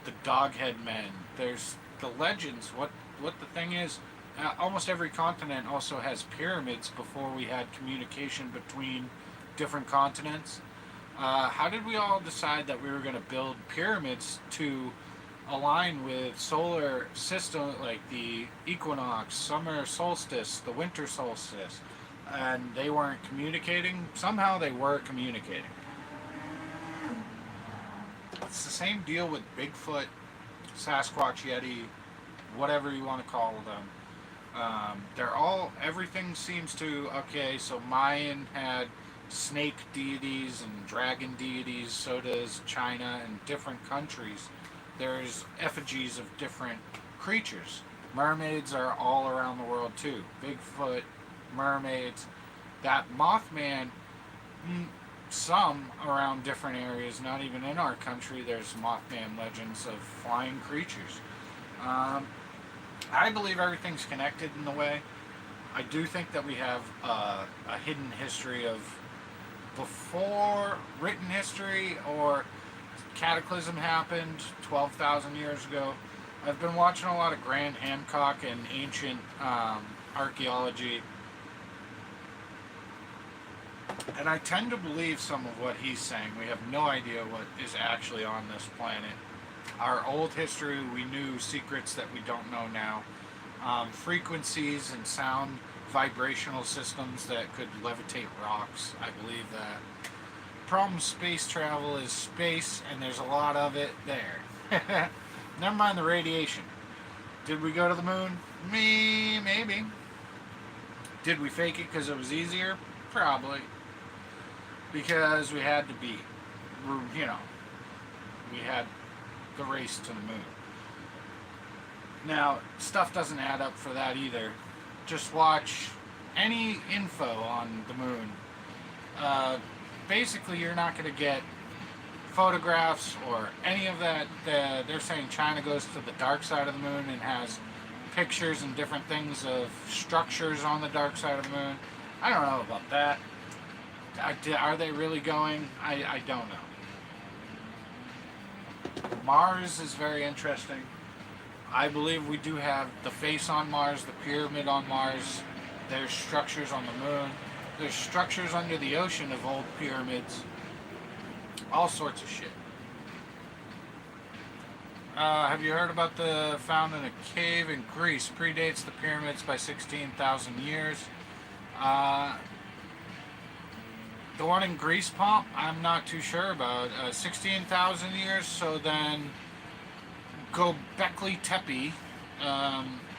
the Doghead Men, there's the legends. What the thing is, almost every continent also has pyramids before we had communication between different continents. How did we all decide that we were going to build pyramids to align with solar system, like the equinox, summer solstice, the winter solstice, and they weren't communicating? Somehow they were communicating. It's the same deal with Bigfoot, Sasquatch, Yeti, whatever you want to call them. They're all, everything seems to, okay, so Mayan had snake deities and dragon deities, so does China and different countries. There's effigies of different creatures. Mermaids are all around the world too. Bigfoot, mermaids, that Mothman, some around different areas, not even in our country, there's Mothman legends of flying creatures. I believe everything's connected in a way. I do think that we have a hidden history of before written history, or cataclysm happened 12,000 years ago. I've been watching a lot of Grant Hancock and ancient archaeology, and I tend to believe some of what he's saying. We have no idea what is actually on this planet. Our old history, we knew secrets that we don't know now. Frequencies and sound vibrational systems that could levitate rocks. I believe that. Problem space travel is space, and there's a lot of it there. Never mind the radiation. Did we go to the moon? Maybe. Did we fake it because it was easier? Probably. Because we had to be, we had the race to the moon. Now, stuff doesn't add up for that either. Just watch any info on the moon. Basically, you're not going to get photographs or any of that. They're saying China goes to the dark side of the moon and has pictures and different things of structures on the dark side of the moon. I don't know about that. Are they really going? I don't know. Mars is very interesting. I believe we do have the face on Mars, the pyramid on Mars. There's structures on the moon. There's structures under the ocean of old pyramids. All sorts of shit. Have you heard about the found in a cave in Greece? Predates the pyramids by 16,000 years. The one in Greece, Pomp, I'm not too sure about. 16,000 years, so then Göbekli Tepe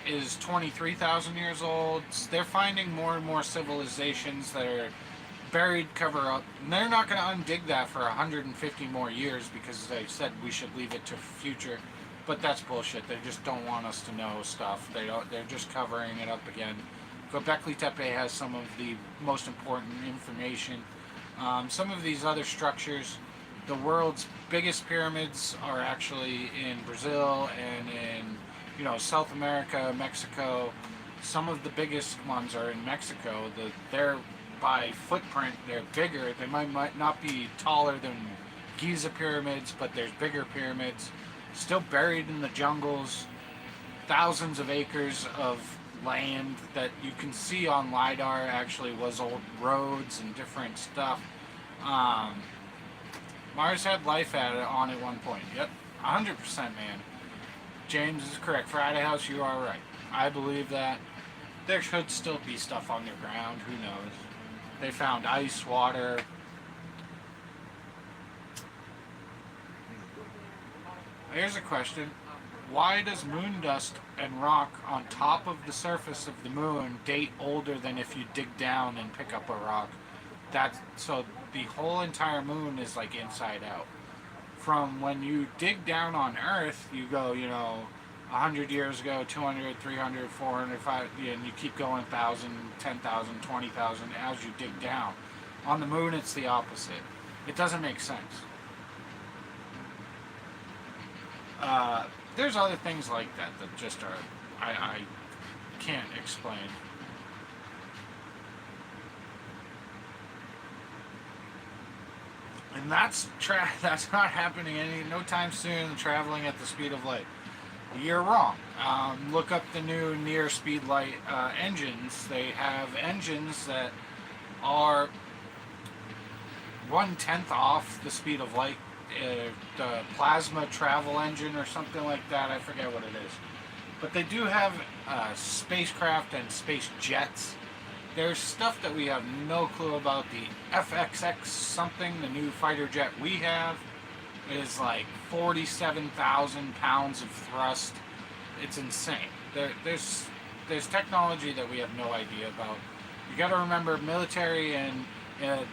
is 23,000 years old. They're finding more and more civilizations that are buried cover up. And they're not going to undig that for 150 more years because they said we should leave it to future. But that's bullshit. They just don't want us to know stuff. They're just covering it up again. Göbekli Tepe has some of the most important information. Some of these other structures, the world's biggest pyramids are actually in Brazil and in South America, Mexico. Some of the biggest ones are in Mexico. They're by footprint, they're bigger. They might not be taller than Giza pyramids, but there's bigger pyramids. Still buried in the jungles. Thousands of acres of land that you can see on LiDAR actually was old roads and different stuff. Mars had life on at one point. Yep, 100%, man. James is correct. Friday House, you are right. I believe that there should still be stuff on the ground. Who knows? They found ice, water. Here's a question. Why does moon dust and rock on top of the surface of the moon date older than if you dig down and pick up a rock? So the whole entire moon is like inside out. From when you dig down on Earth, you go, 100 years ago, 200, 300, 400, 500, and you keep going 1,000, 10,000, 20,000 as you dig down. On the moon, it's the opposite. It doesn't make sense. There's other things like that just are, I can't explain. And that's not happening no time soon, traveling at the speed of light. You're wrong. Look up the new near speed light engines. They have engines that are 1/10 off the speed of light. The plasma travel engine or something like that. I forget what it is. But they do have spacecraft and space jets. There's stuff that we have no clue about. The FXX something, the new fighter jet we have, is like 47,000 pounds of thrust. It's insane. There's technology that we have no idea about. You got to remember, military and the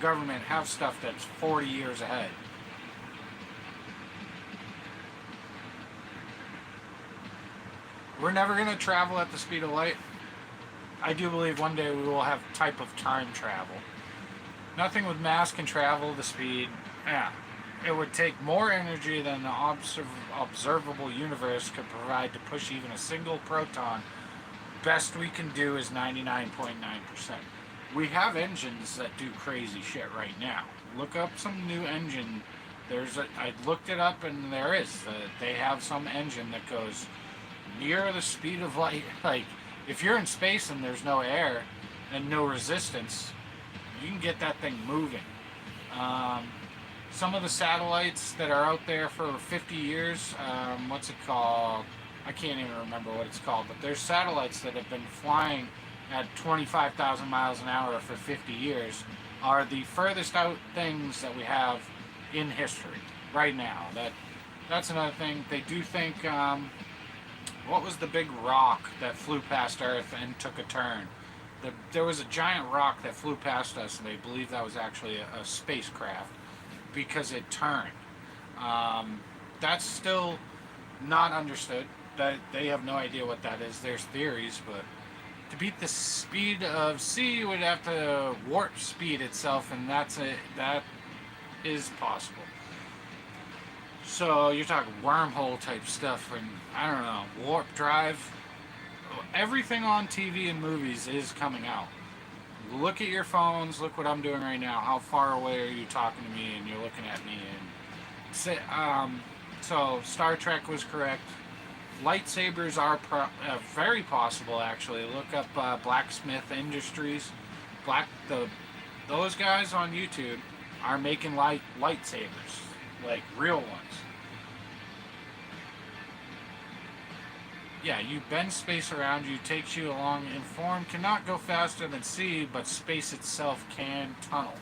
government have stuff that's 40 years ahead. We're never going to travel at the speed of light. I do believe one day we will have a type of time travel. Nothing with mass can travel the speed. Yeah. It would take more energy than the observable universe could provide to push even a single proton. Best we can do is 99.9%. We have engines that do crazy shit right now. Look up some new engine. I looked it up and there is. They have some engine that goes near the speed of light. Like, if you're in space and there's no air and no resistance, you can get that thing moving. Some of the satellites that are out there for 50 years, what's it called? I can't even remember what it's called, but there's satellites that have been flying at 25,000 miles an hour for 50 years, are the furthest out things that we have in history right now. That's another thing. They do think, what was the big rock that flew past Earth and took a turn? There was a giant rock that flew past us, and they believe that was actually a spacecraft because it turned. That's still not understood. That they have no idea what that is. There's theories, but to beat the speed of C, you would have to warp speed itself, and that is possible. So you're talking wormhole type stuff, and I don't know, warp drive. Everything on TV and movies is coming out. Look at your phones. Look what I'm doing right now. How far away are you talking to me? And you're looking at me. And so Star Trek was correct. Lightsabers are very possible, actually. Look up Blacksmith Industries. Those guys on YouTube are making lightsabers, like real ones. Yeah, you bend space around you, takes you along, and form cannot go faster than C, but space itself can tunnel.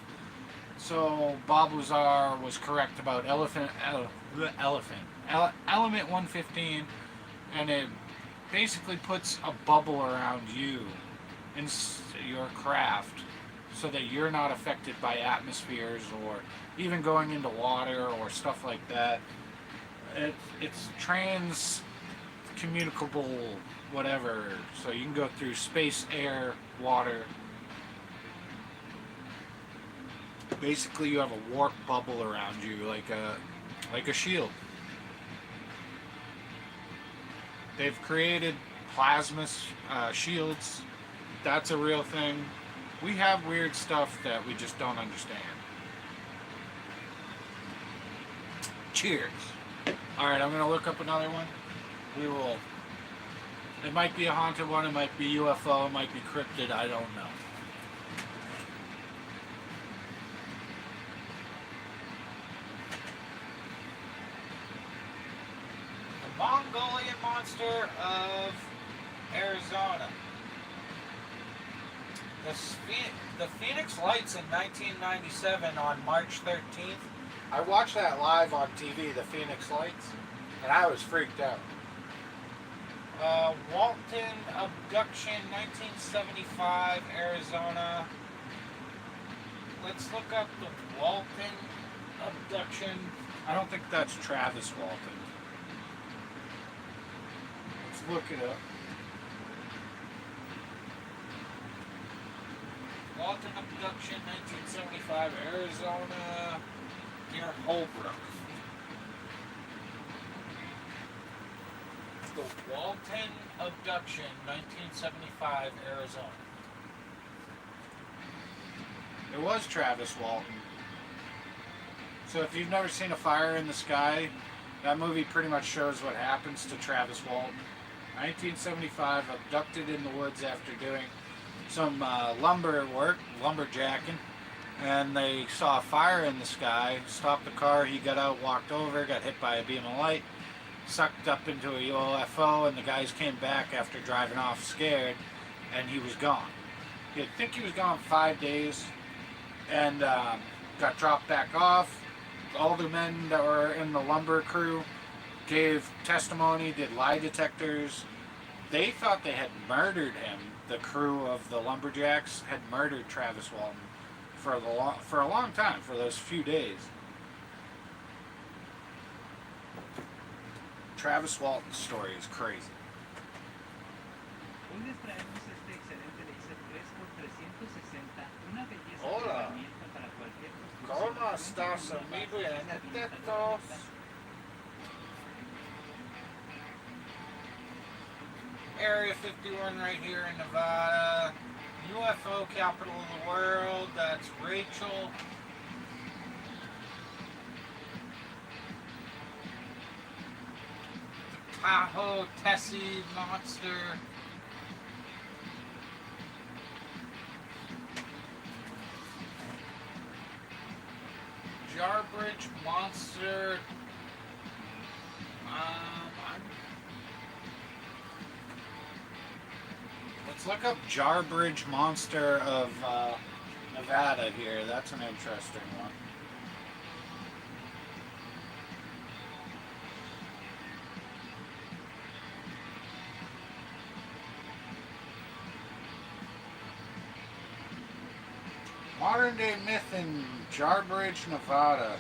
So Bob Lazar was correct about Element 115, and it basically puts a bubble around you and your craft so that you're not affected by atmospheres or even going into water or stuff like that. It's communicable, whatever, so you can go through space, air, water. Basically, you have a warp bubble around you, like a shield. They've created plasma shields. That's a real thing. We have weird stuff that we just don't understand. Cheers. Alright, I'm going to look up another one. We will. It might be a haunted one, it might be UFO, it might be cryptid, I don't know. The Mongolian monster of Arizona. The Phoenix Lights in 1997 on March 13th. I watched that live on TV, the Phoenix Lights, and I was freaked out. Walton abduction, 1975, Arizona. Let's look up the Walton abduction. I don't think that's Travis Walton. Let's look it up. Walton abduction, 1975, Arizona, near Holbrook. The Walton abduction, 1975, Arizona. It was Travis Walton. So if you've never seen A Fire in the Sky, that movie pretty much shows what happens to Travis Walton. 1975, abducted in the woods after doing some lumber work, lumberjacking, and they saw a fire in the sky, stopped the car, he got out, walked over, got hit by a beam of light, sucked up into a UFO, and the guys came back after driving off scared, and he was gone. You'd think he was gone 5 days, and got dropped back off. All the men that were in the lumber crew gave testimony, did lie detectors. They thought they had murdered him. The crew of the lumberjacks had murdered Travis Walton for a long time, for those few days. Travis Walton's story is crazy. Hola. ¿Cómo estás, amigo? Area 51 right here in Nevada. UFO capital of the world. That's Rachel. Tahoe Tessie monster. Jarbridge monster. Let's look up Jarbridge monster of Nevada here. That's an interesting one. Modern day myth in Jarbridge, Nevada.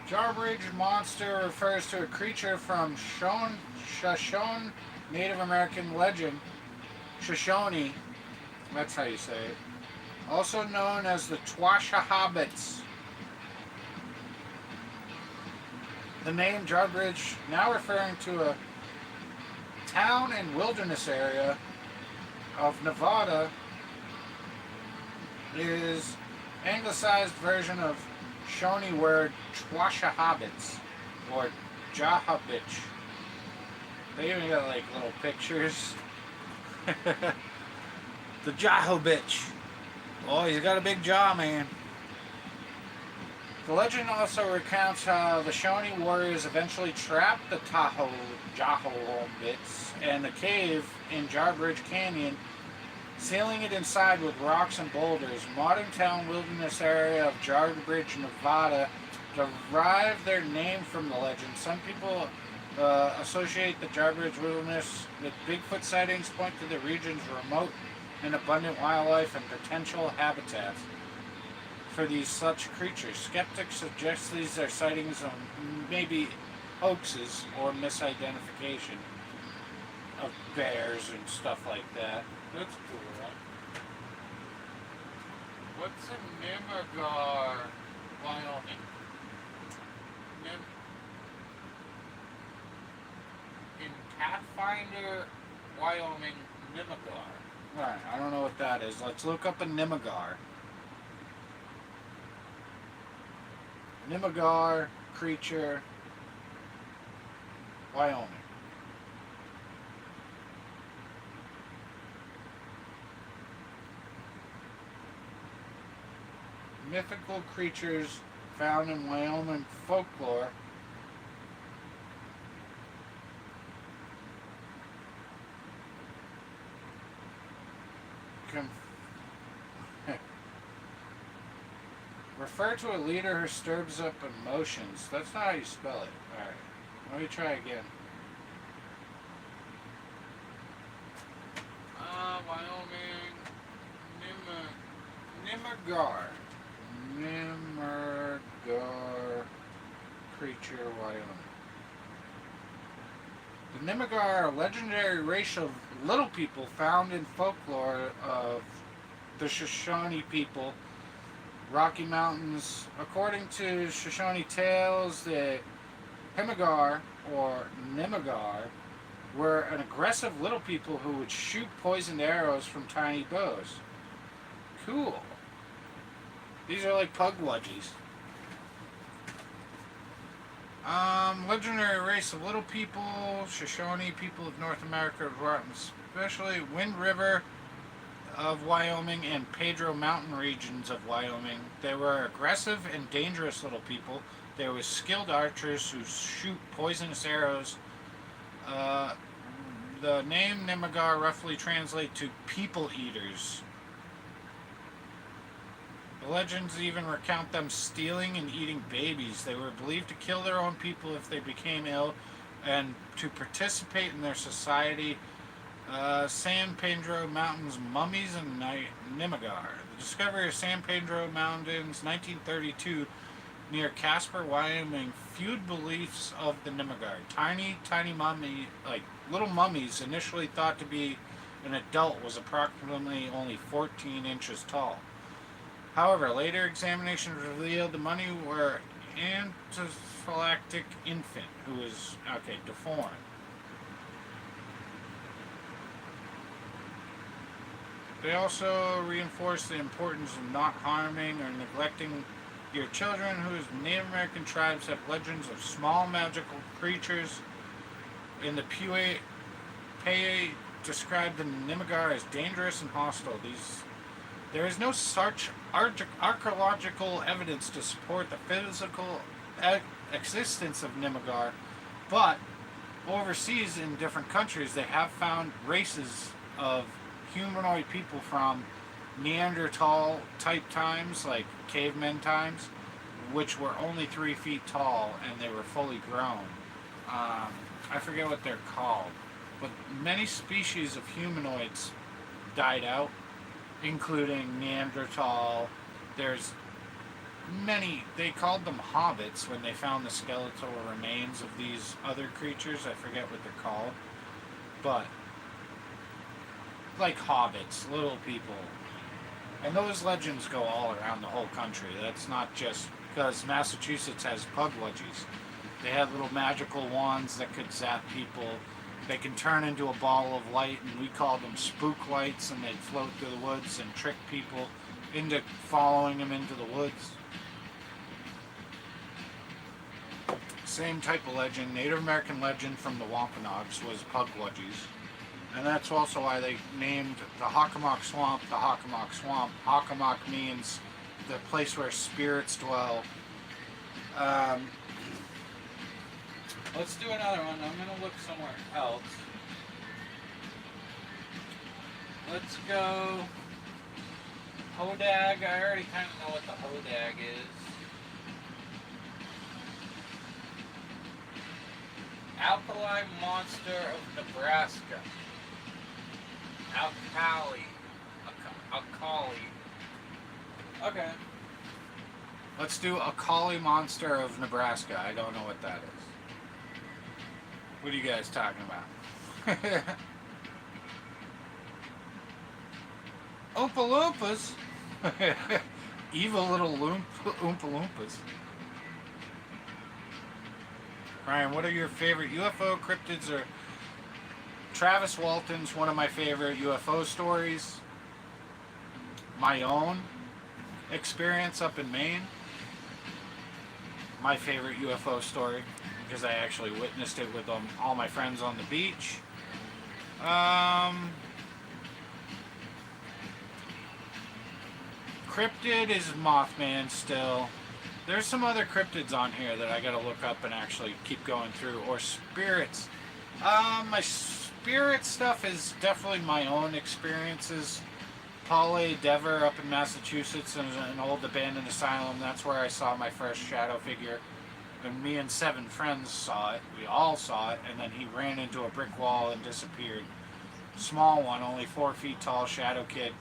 Jarbridge monster refers to a creature from Shoshone Native American legend, Shoshone, that's how you say it, also known as the Twashahobbits. The name Jarbridge, now referring to a town and wilderness area of Nevada, is anglicized version of Shawnee word Twashahobbits or Jahabitch. They even got like little pictures. The Jahabitch. Oh, he's got a big jaw, man. The legend also recounts how the Shawnee warriors eventually trapped the Jahabits and the cave in Jarbridge Canyon, sealing it inside with rocks and boulders. Modern town wilderness area of Jarbridge, Nevada, derive their name from the legend. Some people associate the Jarbridge wilderness with Bigfoot sightings, point to the region's remote and abundant wildlife and potential habitats for these such creatures. Skeptics suggest these are sightings of maybe hoaxes or misidentification of bears and stuff like that. That's cool, right? What's a Nemagar, Wyoming? In Pathfinder, Wyoming, Nemagar. Alright, I don't know what that is. Let's look up a Nemagar. Nemagar, creature, Wyoming. Mythical creatures found in Wyoming folklore. Refer to a leader who stirs up emotions. That's not how you spell it. Alright. Let me try again. Wyoming. Nemagar. Nemagar creature, Wyoming. The Nemagar are a legendary race of little people found in folklore of the Shoshone people, Rocky Mountains. According to Shoshone tales, the Hemagar, or Nemagar, were an aggressive little people who would shoot poisoned arrows from tiny bows. Cool. These are like pugwudgies. Legendary race of little people, Shoshone people of North America, especially Wind River of Wyoming and Pedro Mountain regions of Wyoming. They were aggressive and dangerous little people. They were skilled archers who shoot poisonous arrows. The name Nemagar roughly translates to people eaters. The legends even recount them stealing and eating babies. They were believed to kill their own people if they became ill and to participate in their society. San Pedro Mountains mummies and Nemagar. The discovery of San Pedro Mountains, 1932, near Casper, Wyoming, feud beliefs of the Nemagar. Tiny mummy, like little mummies, initially thought to be an adult, was approximately only 14 inches tall. However, later examinations revealed the mummy were anaphylactic infant who was, deformed. They also reinforce the importance of not harming or neglecting your children, whose Native American tribes have legends of small magical creatures. In the Pei described the Nemagar as dangerous and hostile. There is no such archaeological evidence to support the physical existence of Nemagar, but overseas in different countries they have found races of humanoid people from Neanderthal type times, like cavemen times, which were only 3 feet tall and they were fully grown. I forget what they're called, but many species of humanoids died out, including Neanderthal. There's many, they called them hobbits when they found the skeletal remains of these other creatures. I forget what they're called, but like hobbits, little people. And those legends go all around the whole country. That's not just because Massachusetts has pugwudgies. They have little magical wands that could zap people. They can turn into a ball of light, and we call them spook lights, and they'd float through the woods and trick people into following them into the woods. Same type of legend, Native American legend from the Wampanoags was pugwudgies. And that's also why they named the Hockomock Swamp the Hockomock Swamp. Hockomock means the place where spirits dwell. Let's do another one. I'm going to look somewhere else. Let's go Hodag. I already kind of know what the Hodag is. Alkali monster of Nebraska. Alkali. Okay. Let's do Alkali monster of Nebraska. I don't know what that is. What are you guys talking about? Oompa Loompas. Evil little Oompa Loompas. Ryan, what are your favorite UFO cryptids or Travis Walton's one of my favorite UFO stories. My own experience up in Maine. My favorite UFO story because I actually witnessed it with all my friends on the beach. Cryptid is Mothman still. There's some other cryptids on here that I gotta look up and actually keep going through. Or spirits. My spirit stuff is definitely my own experiences. Paul Dever up in Massachusetts in an old abandoned asylum. That's where I saw my first shadow figure. And me and 7 friends saw it. We all saw it. And then he ran into a brick wall and disappeared. Small one, only 4 feet tall, shadow kid.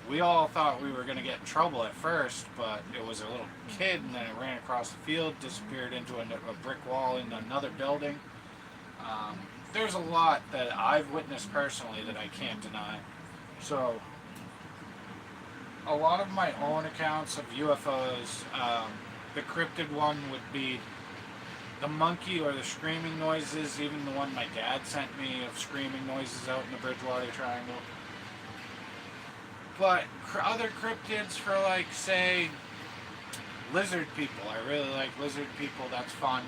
We all thought we were going to get in trouble at first, but it was a little kid, and then it ran across the field, disappeared into a brick wall in another building. There's a lot that I've witnessed personally that I can't deny. So, a lot of my own accounts of UFOs, the cryptid one would be the monkey or the screaming noises, even the one my dad sent me of screaming noises out in the Bridgewater Triangle. But other cryptids for, like, say, lizard people. I really like lizard people. That's fun.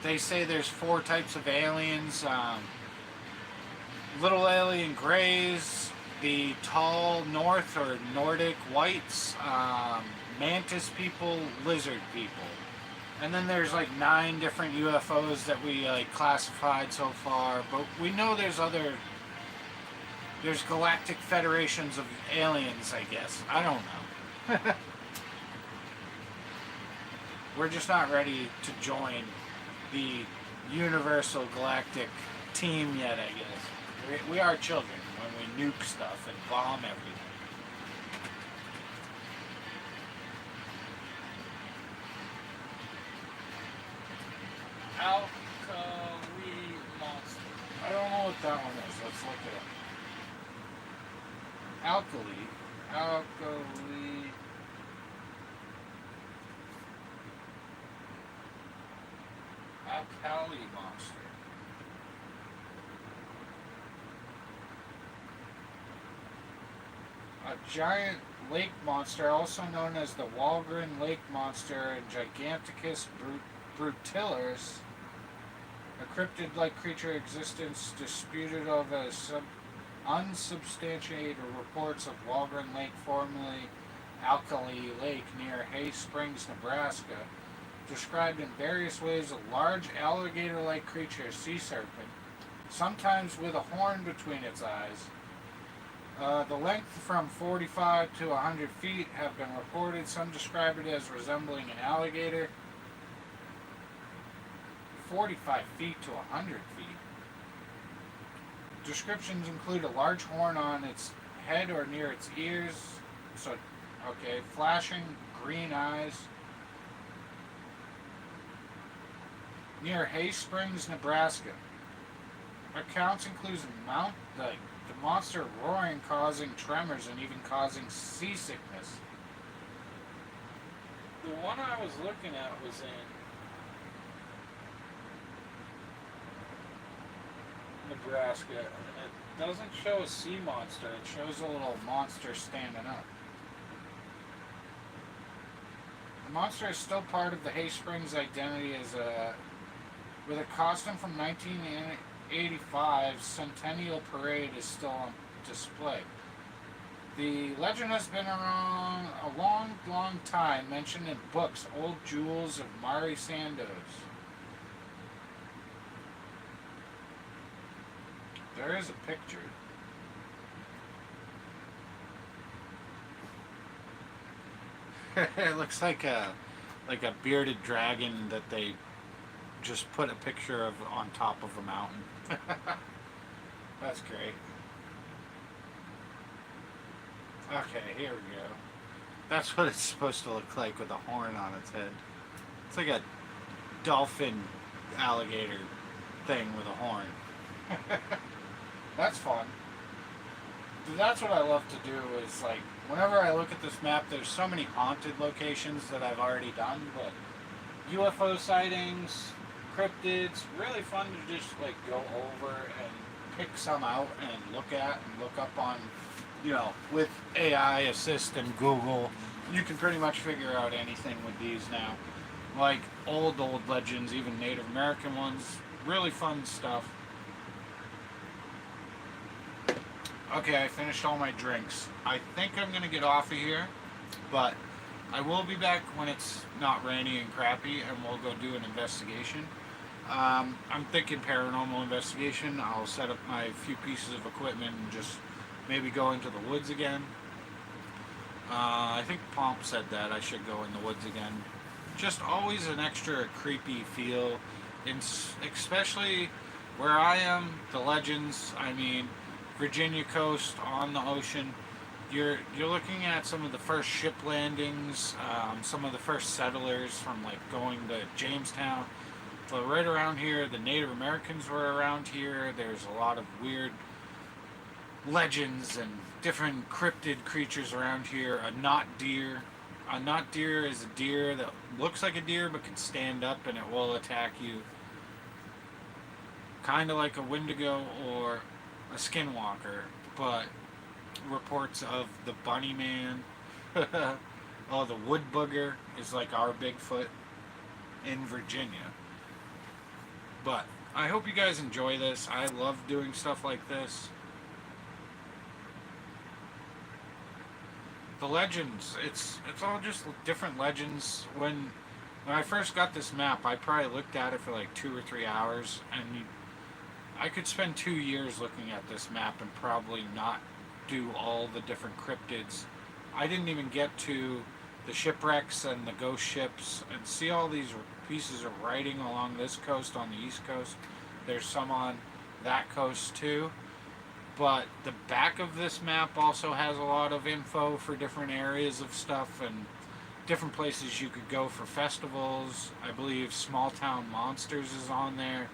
They say there's 4 types of aliens. Little alien grays, the tall north or Nordic whites, mantis people, lizard people. And then there's like 9 different UFOs that we like classified so far. But we know there's galactic federations of aliens, I guess. I don't know. We're just not ready to join the universal galactic team yet, I guess. We are children when we nuke stuff and bomb everything. Alkali monster. I don't know what that one is. Let's look it up. Alkali monster. A giant lake monster, also known as the Walgren Lake Monster and Giganticus brutilis, a cryptid-like creature existence disputed over unsubstantiated reports of Walgren Lake, formerly Alkali Lake, near Hay Springs, Nebraska, described in various ways a large alligator-like creature, sea serpent, sometimes with a horn between its eyes. The length from 45 to 100 feet have been reported. Some describe it as resembling an alligator. 45 feet to 100 feet. Descriptions include a large horn on its head or near its ears. Flashing green eyes. Near Hay Springs, Nebraska. Accounts include the monster roaring, causing tremors and even causing seasickness. The one I was looking at was in Nebraska, and it doesn't show a sea monster, it shows a little monster standing up. The monster is still part of the Hay Springs identity with a costume from 1985 Centennial Parade is still on display. The legend has been around a long, long time, mentioned in books, Old Jewels of Mari Sandoz. There is a picture. It looks like a bearded dragon that they just put a picture of on top of a mountain. That's great. Okay, here we go. That's what it's supposed to look like with a horn on its head. It's like a dolphin alligator thing with a horn. That's fun. That's what I love to do is, like, whenever I look at this map, there's so many haunted locations that I've already done, but UFO sightings, cryptids, really fun to just like go over and pick some out and look at and look up on, with AI assist and Google, you can pretty much figure out anything with these now. Like old legends, even Native American ones, really fun stuff. Okay, I finished all my drinks. I think I'm gonna get off of here, but I will be back when it's not rainy and crappy, and we'll go do an investigation. I'm thinking paranormal investigation. I'll set up my few pieces of equipment and just maybe go into the woods again. I think Pomp said that I should go in the woods again. Just always an extra creepy feel, especially where I am. The legends. I mean, Virginia coast on the ocean. You're looking at some of the first ship landings, some of the first settlers from like going to Jamestown. But right around here, the Native Americans were around here. There's a lot of weird legends and different cryptid creatures around here. A knot deer. A knot deer is a deer that looks like a deer but can stand up and it will attack you. Kind of like a Wendigo or a skinwalker, but reports of the bunny man. Oh, the wood booger is like our Bigfoot in Virginia. But I hope you guys enjoy this. I love doing stuff like this. The legends, it's all just different legends. When I first got this map, I probably looked at it for like 2 or 3 hours, and I could spend 2 years looking at this map and probably not do all the different cryptids. I didn't even get to the shipwrecks and the ghost ships and see all these pieces of writing along this coast on the east coast. There's some on that coast too. But the back of this map also has a lot of info for different areas of stuff and different places you could go for festivals. I believe Small Town Monsters is on there.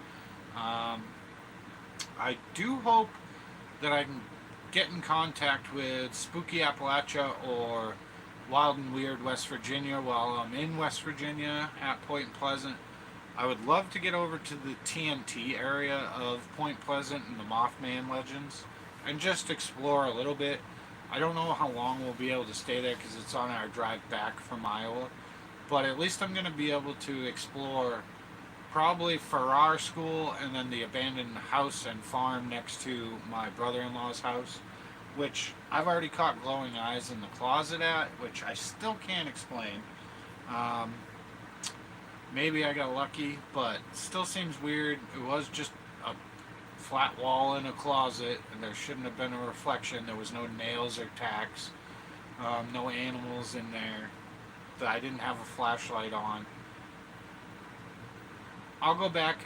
I do hope that I can get in contact with Spooky Appalachia or Wild and Weird West Virginia while I'm in West Virginia at Point Pleasant. I would love to get over to the TNT area of Point Pleasant and the Mothman legends and just explore a little bit. I don't know how long we'll be able to stay there because it's on our drive back from Iowa, but at least I'm going to be able to explore probably Farrar School and then the abandoned house and farm next to my brother-in-law's house, which I've already caught glowing eyes in the closet at, which I still can't explain. Maybe I got lucky, but still seems weird. It was just a flat wall in a closet, and there shouldn't have been a reflection. There was no nails or tacks, no animals in there. I didn't have a flashlight on. I'll go back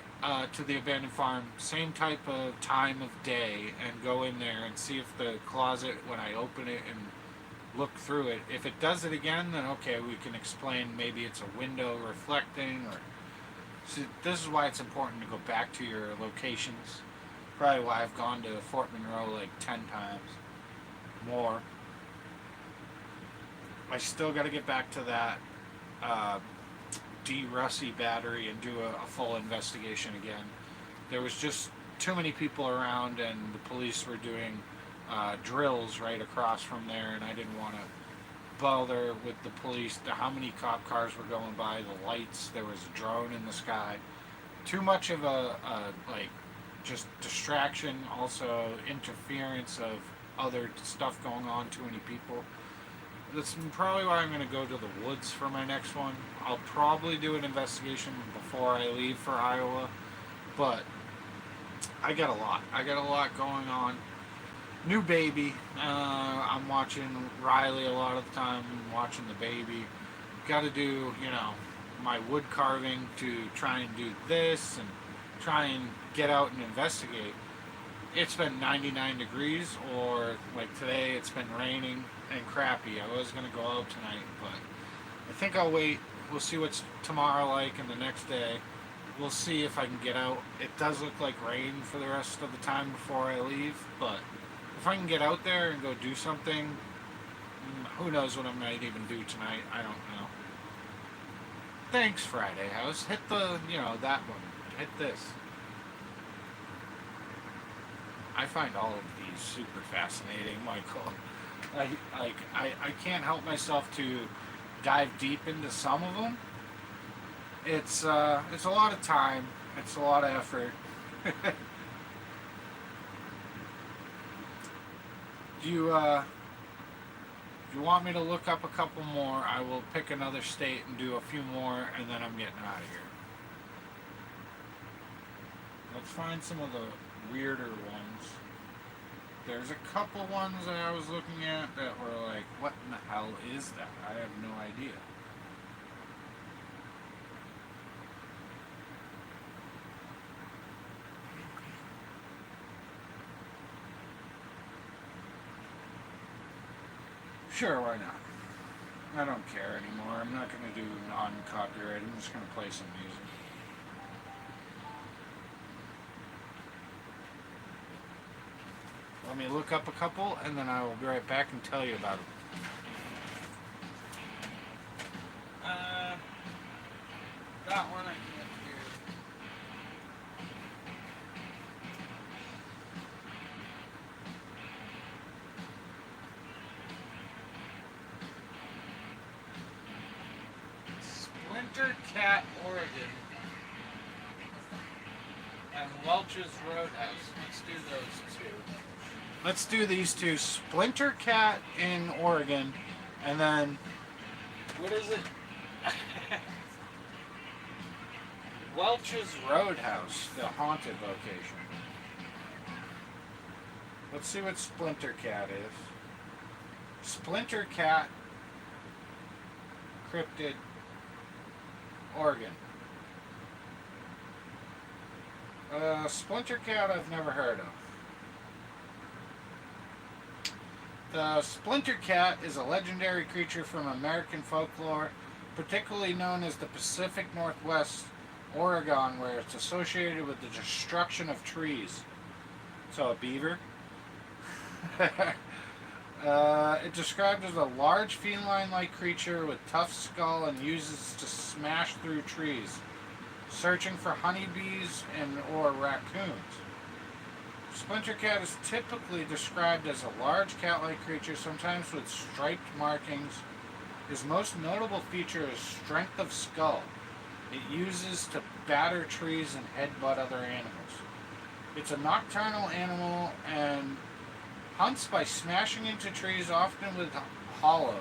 to the abandoned farm, same type of time of day, and go in there and see if the closet, when I open it and look through it, if it does it again, then okay, we can explain maybe it's a window reflecting. Or see, this is why it's important to go back to your locations. Probably why I've gone to Fort Monroe like 10 times more. I still got to get back to that D. Russie battery and do a full investigation again. There was just too many people around, and the police were doing drills right across from there, and I didn't want to bother with the police. How many cop cars were going by, the lights, there was a drone in the sky. Too much of a like just distraction, also interference of other stuff going on, too many people. That's probably why I'm going to go to the woods for my next one. I'll probably do an investigation before I leave for Iowa, but I got a lot going on. New baby. I'm watching Riley a lot of the time. I'm watching the baby. Got to do, my wood carving to try and do this and try and get out and investigate. It's been 99 degrees, or like today it's been raining and crappy. I was going to go out tonight, but I think I'll wait. We'll see what's tomorrow like and the next day. We'll see if I can get out. It does look like rain for the rest of the time before I leave, but if I can get out there and go do something, who knows what I might even do tonight. I don't know. Thanks, Friday House. Hit the, that one. Hit this. I find all of these super fascinating, Michael. I can't help myself to dive deep into some of them. It's a lot of time. It's a lot of effort. You you want me to look up a couple more, I will pick another state and do a few more, and then I'm getting out of here. Let's find some of the weirder ones. There's a couple ones that I was looking at that were like, what in the hell is that? I have no idea. Sure, why not? I don't care anymore. I'm not going to do non-copyright. I'm just going to play some music. Let me look up a couple, and then I will be right back and tell you about them. That one I can't hear. Splinter Cat, Oregon, and Welch's Roadhouse. Let's do those two. Let's do these two. Splinter Cat in Oregon, and then what is it? Welch's Roadhouse, the haunted location. Let's see what Splinter Cat is. Splinter Cat, Cryptid, Oregon. Splinter Cat I've never heard of. The Splinter Cat is a legendary creature from American folklore, particularly known as the Pacific Northwest, Oregon, where it's associated with the destruction of trees. So a beaver? It's described as a large feline-like creature with tough skull and uses to smash through trees, searching for honeybees and or raccoons. Splinter Cat is typically described as a large cat-like creature, sometimes with striped markings. His most notable feature is strength of skull. It uses to batter trees and headbutt other animals. It's a nocturnal animal and hunts by smashing into trees, often with hollows,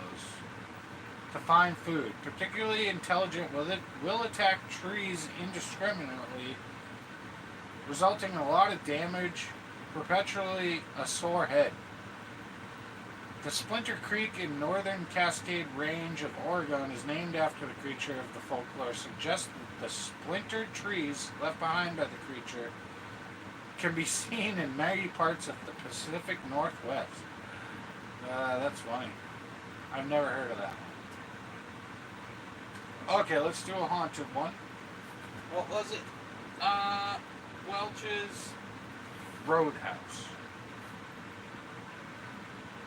to find food. Particularly intelligent, will attack trees indiscriminately, resulting in a lot of damage, perpetually a sore head. The Splinter Creek in northern Cascade Range of Oregon is named after the creature of the folklore, suggests that the splintered trees left behind by the creature can be seen in many parts of the Pacific Northwest. That's funny. I've never heard of that one. Okay, let's do a haunted one. What was it? Welch's Roadhouse.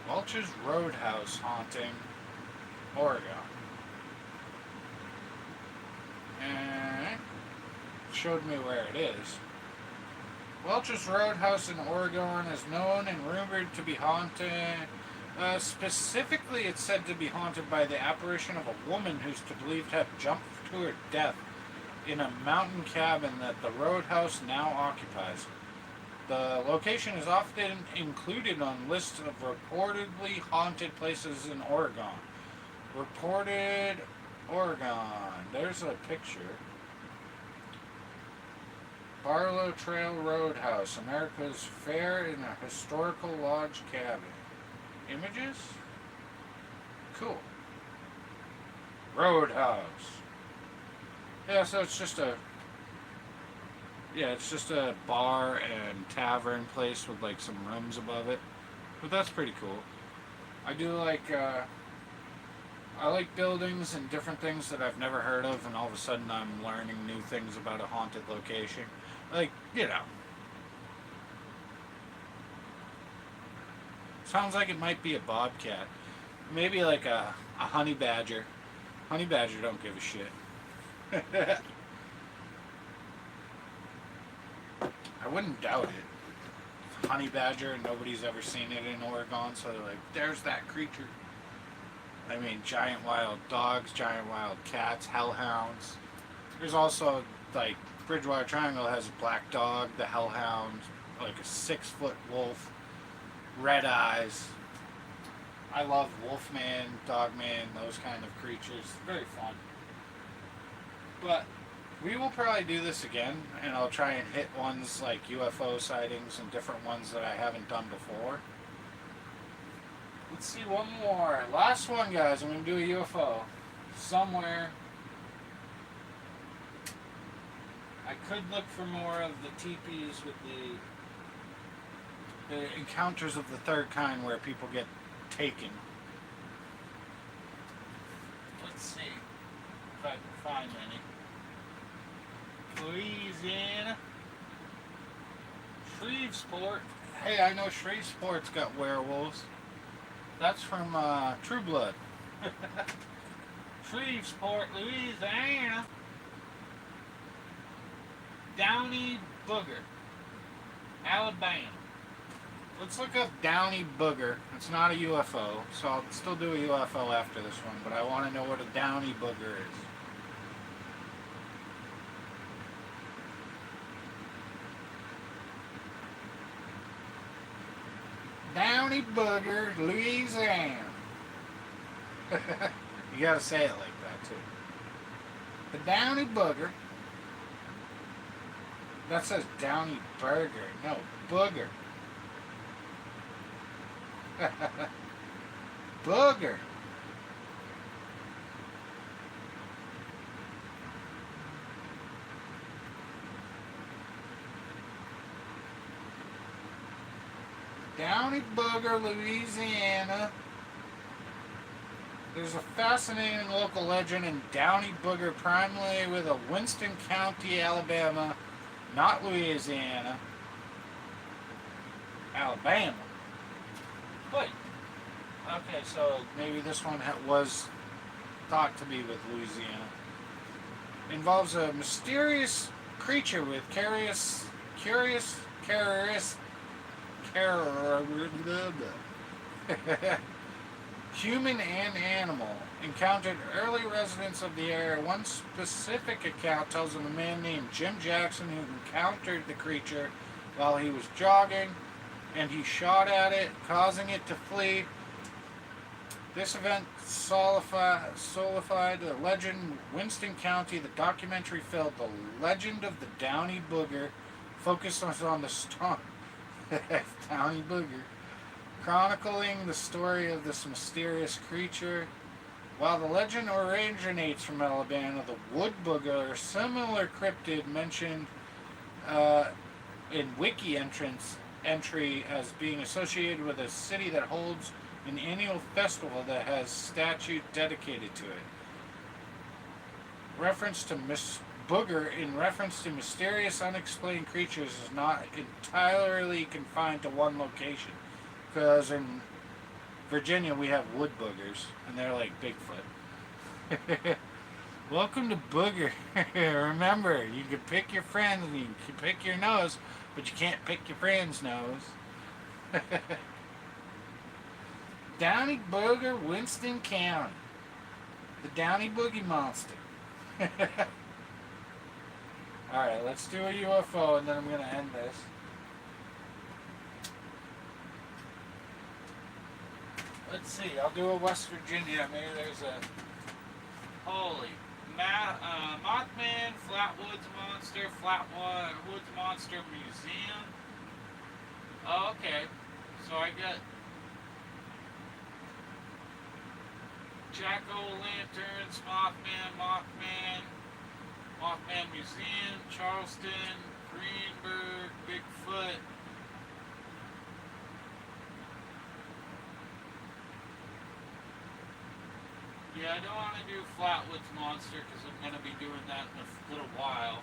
Welch's Roadhouse haunting, Oregon. And it showed me where it is. Welch's Roadhouse in Oregon is known and rumored to be haunted. Specifically, it's said to be haunted by the apparition of a woman who's believed to have jumped to her death in a mountain cabin that the Roadhouse now occupies. The location is often included on lists of reportedly haunted places in Oregon. Reported Oregon. There's a picture. Barlow Trail Roadhouse, America's fair in a historical lodge cabin. Images? Cool. Roadhouse. Yeah, so it's just a bar and tavern place with like some rooms above it. But that's pretty cool. I do like I like buildings and different things that I've never heard of, and all of a sudden I'm learning new things about a haunted location. Like, you know. Sounds like it might be a bobcat. Maybe like a honey badger. Honey badger don't give a shit. I wouldn't doubt it. Honey badger, and nobody's ever seen it in Oregon, so they're like, there's that creature. I mean, giant wild dogs, giant wild cats, hellhounds. There's also, like, Bridgewater Triangle has a black dog, the hellhound, like a 6-foot wolf, red eyes. I love Wolfman, Dogman, those kind of creatures. Very fun. But we will probably do this again, and I'll try and hit ones like UFO sightings and different ones that I haven't done before. Let's see one more. Last one, guys. I'm going to do a UFO. Somewhere. I could look for more of the teepees with the encounters of the third kind where people get taken. Let's see if I can find any. Louisiana. Shreveport. Hey, I know Shreveport's got werewolves. That's from True Blood. Shreveport, Louisiana. Downy Booger, Alabama. Let's look up Downy Booger. It's not a UFO, so I'll still do a UFO after this one, but I want to know what a Downy Booger is. Downy Booger, Louisiana. You gotta say it like that, too. The Downy Booger. That says Downy Burger. No, Booger. Booger. Downy Booger, Louisiana. There's a fascinating local legend in Downy Booger, primarily with a Winston County, Alabama, not Louisiana. Alabama. Wait. Okay, so maybe this one was thought to be with Louisiana. Involves a mysterious creature with human and animal. Encountered early residents of the area. One specific account tells of a man named Jim Jackson who encountered the creature while he was jogging, and he shot at it, causing it to flee. This event solidified the legend. Winston County, the documentary film The Legend of the Downy Booger, focused on the storm. Downy Booger. Chronicling the story of this mysterious creature. While the legend originates from Alabama, the wood booger, a similar cryptid mentioned in wiki entry as being associated with a city that holds an annual festival that has statue dedicated to it. Reference to Booger in reference to mysterious unexplained creatures is not entirely confined to one location. Because in Virginia we have wood boogers, and they're like Bigfoot. Welcome to Booger. Remember, you can pick your friends and you can pick your nose, but you can't pick your friend's nose. Downy Booger, Winston County. The Downy Boogie Monster. Alright, let's do a UFO and then I'm going to end this. Let's see, I'll do a West Virginia. Maybe there's a... Holy... Mothman, Flatwoods Monster, Flatwoods Monster Museum. Oh, okay. So I got... Jack-o'-lanterns, Mothman Museum, Charleston, Greenberg, Bigfoot. Yeah, I don't want to do Flatwoods Monster because I'm going to be doing that in a little while.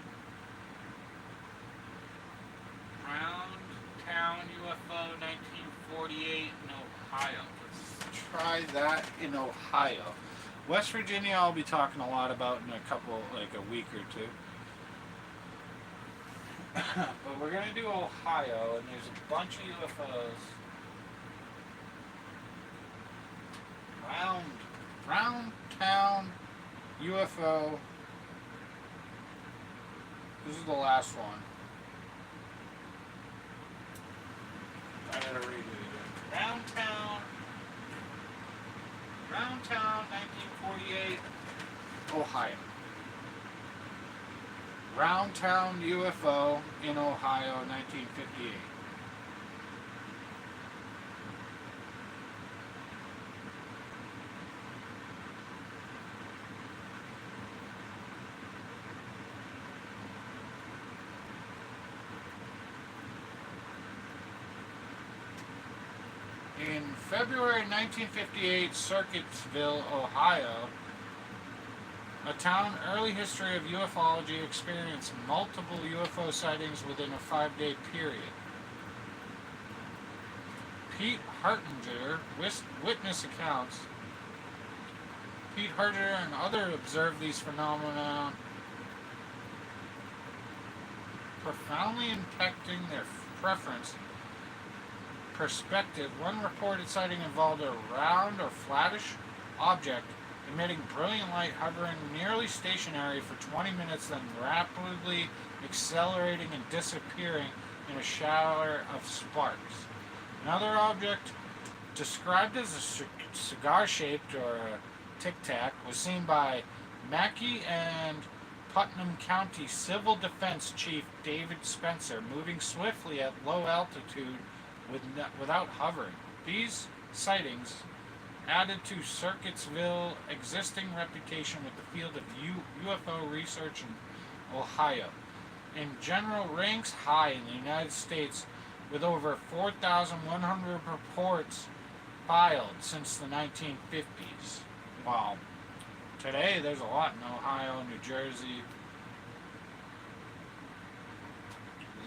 Round Town UFO 1948 in Ohio. Let's try that in Ohio. West Virginia I'll be talking a lot about in a week or two. But we're going to do Ohio, and there's a bunch of UFOs. Round Town UFO. This is the last one. I gotta read it again. Round Town Round Town, 1948, Ohio. Round Town UFO in Ohio, 1958. In February 1958, Circuitsville, Ohio, a town early history of ufology, experienced multiple UFO sightings within a 5-day period. Pete Hartinger witness accounts. Pete Hartinger and others observed these phenomena, profoundly impacting their perspective. One reported sighting involved a round or flattish object emitting brilliant light, hovering nearly stationary for 20 minutes, then rapidly accelerating and disappearing in a shower of sparks. Another object, described as a cigar-shaped or a tic-tac, was seen by Mackey and Putnam County Civil Defense Chief David Spencer, moving swiftly at low altitude without hovering. These sightings added to Circuitsville's existing reputation with the field of UFO research in Ohio. In general, ranks high in the United States, with over 4,100 reports filed since the 1950s. Wow. Today, there's a lot in Ohio, New Jersey.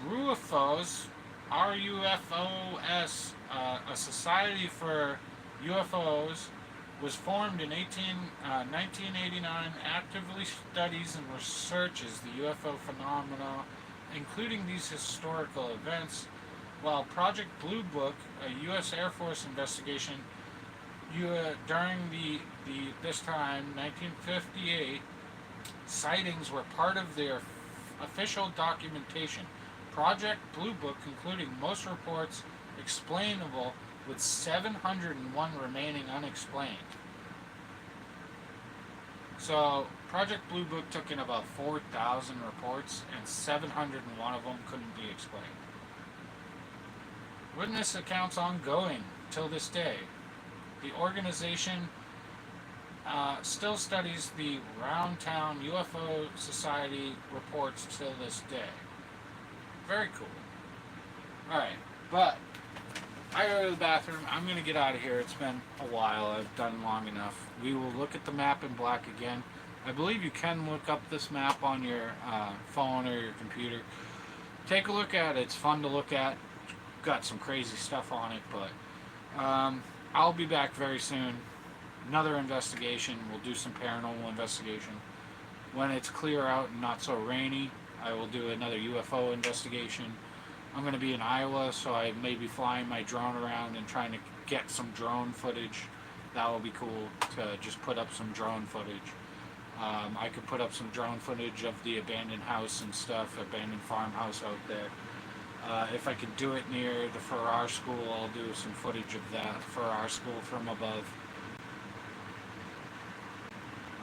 RUFOs, RUFOS, a society for UFOs, was formed in 1989, actively studies and researches the UFO phenomena, including these historical events, while Project Blue Book, a U.S. Air Force investigation, during this time, 1958, sightings were part of their official documentation. Project Blue Book concluding most reports explainable, with 701 remaining unexplained. So, Project Blue Book took in about 4,000 reports, and 701 of them couldn't be explained. Witness accounts ongoing till this day. The organization still studies the Round Town UFO Society reports till this day. Very cool. Alright, but I go to the bathroom. I'm going to get out of here. It's been a while. I've done long enough. We will look at the map in black again. I believe you can look up this map on your phone or your computer. Take a look at it. It's fun to look at. Got some crazy stuff on it, but I'll be back very soon. Another investigation. We'll do some paranormal investigation. When it's clear out and not so rainy, I will do another UFO investigation. I'm going to be in Iowa, so I may be flying my drone around and trying to get some drone footage. That will be cool to just put up some drone footage. I could put up some drone footage of the abandoned house and stuff, abandoned farmhouse out there. If I could do it near the Farrar School, I'll do some footage of that Farrar School from above.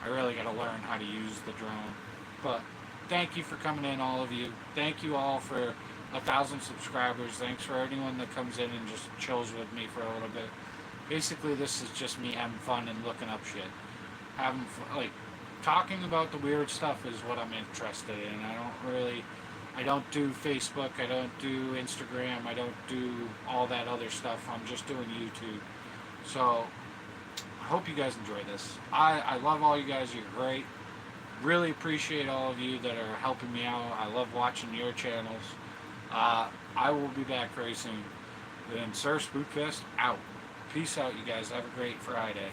I really got to learn how to use the drone. But thank you for coming in, all of you. Thank you all for 1,000 subscribers. Thanks for anyone that comes in and just chills with me for a little bit. Basically, this is just me having fun and looking up shit. Having fun, like, talking about the weird stuff is what I'm interested in. I don't do Facebook, I don't do Instagram, I don't do all that other stuff. I'm just doing YouTube. So, I hope you guys enjoy this. I love all you guys. You're great. Really appreciate all of you that are helping me out. I love watching your channels. I will be back very soon. And SrSpookfest out. Peace out, you guys. Have a great Friday.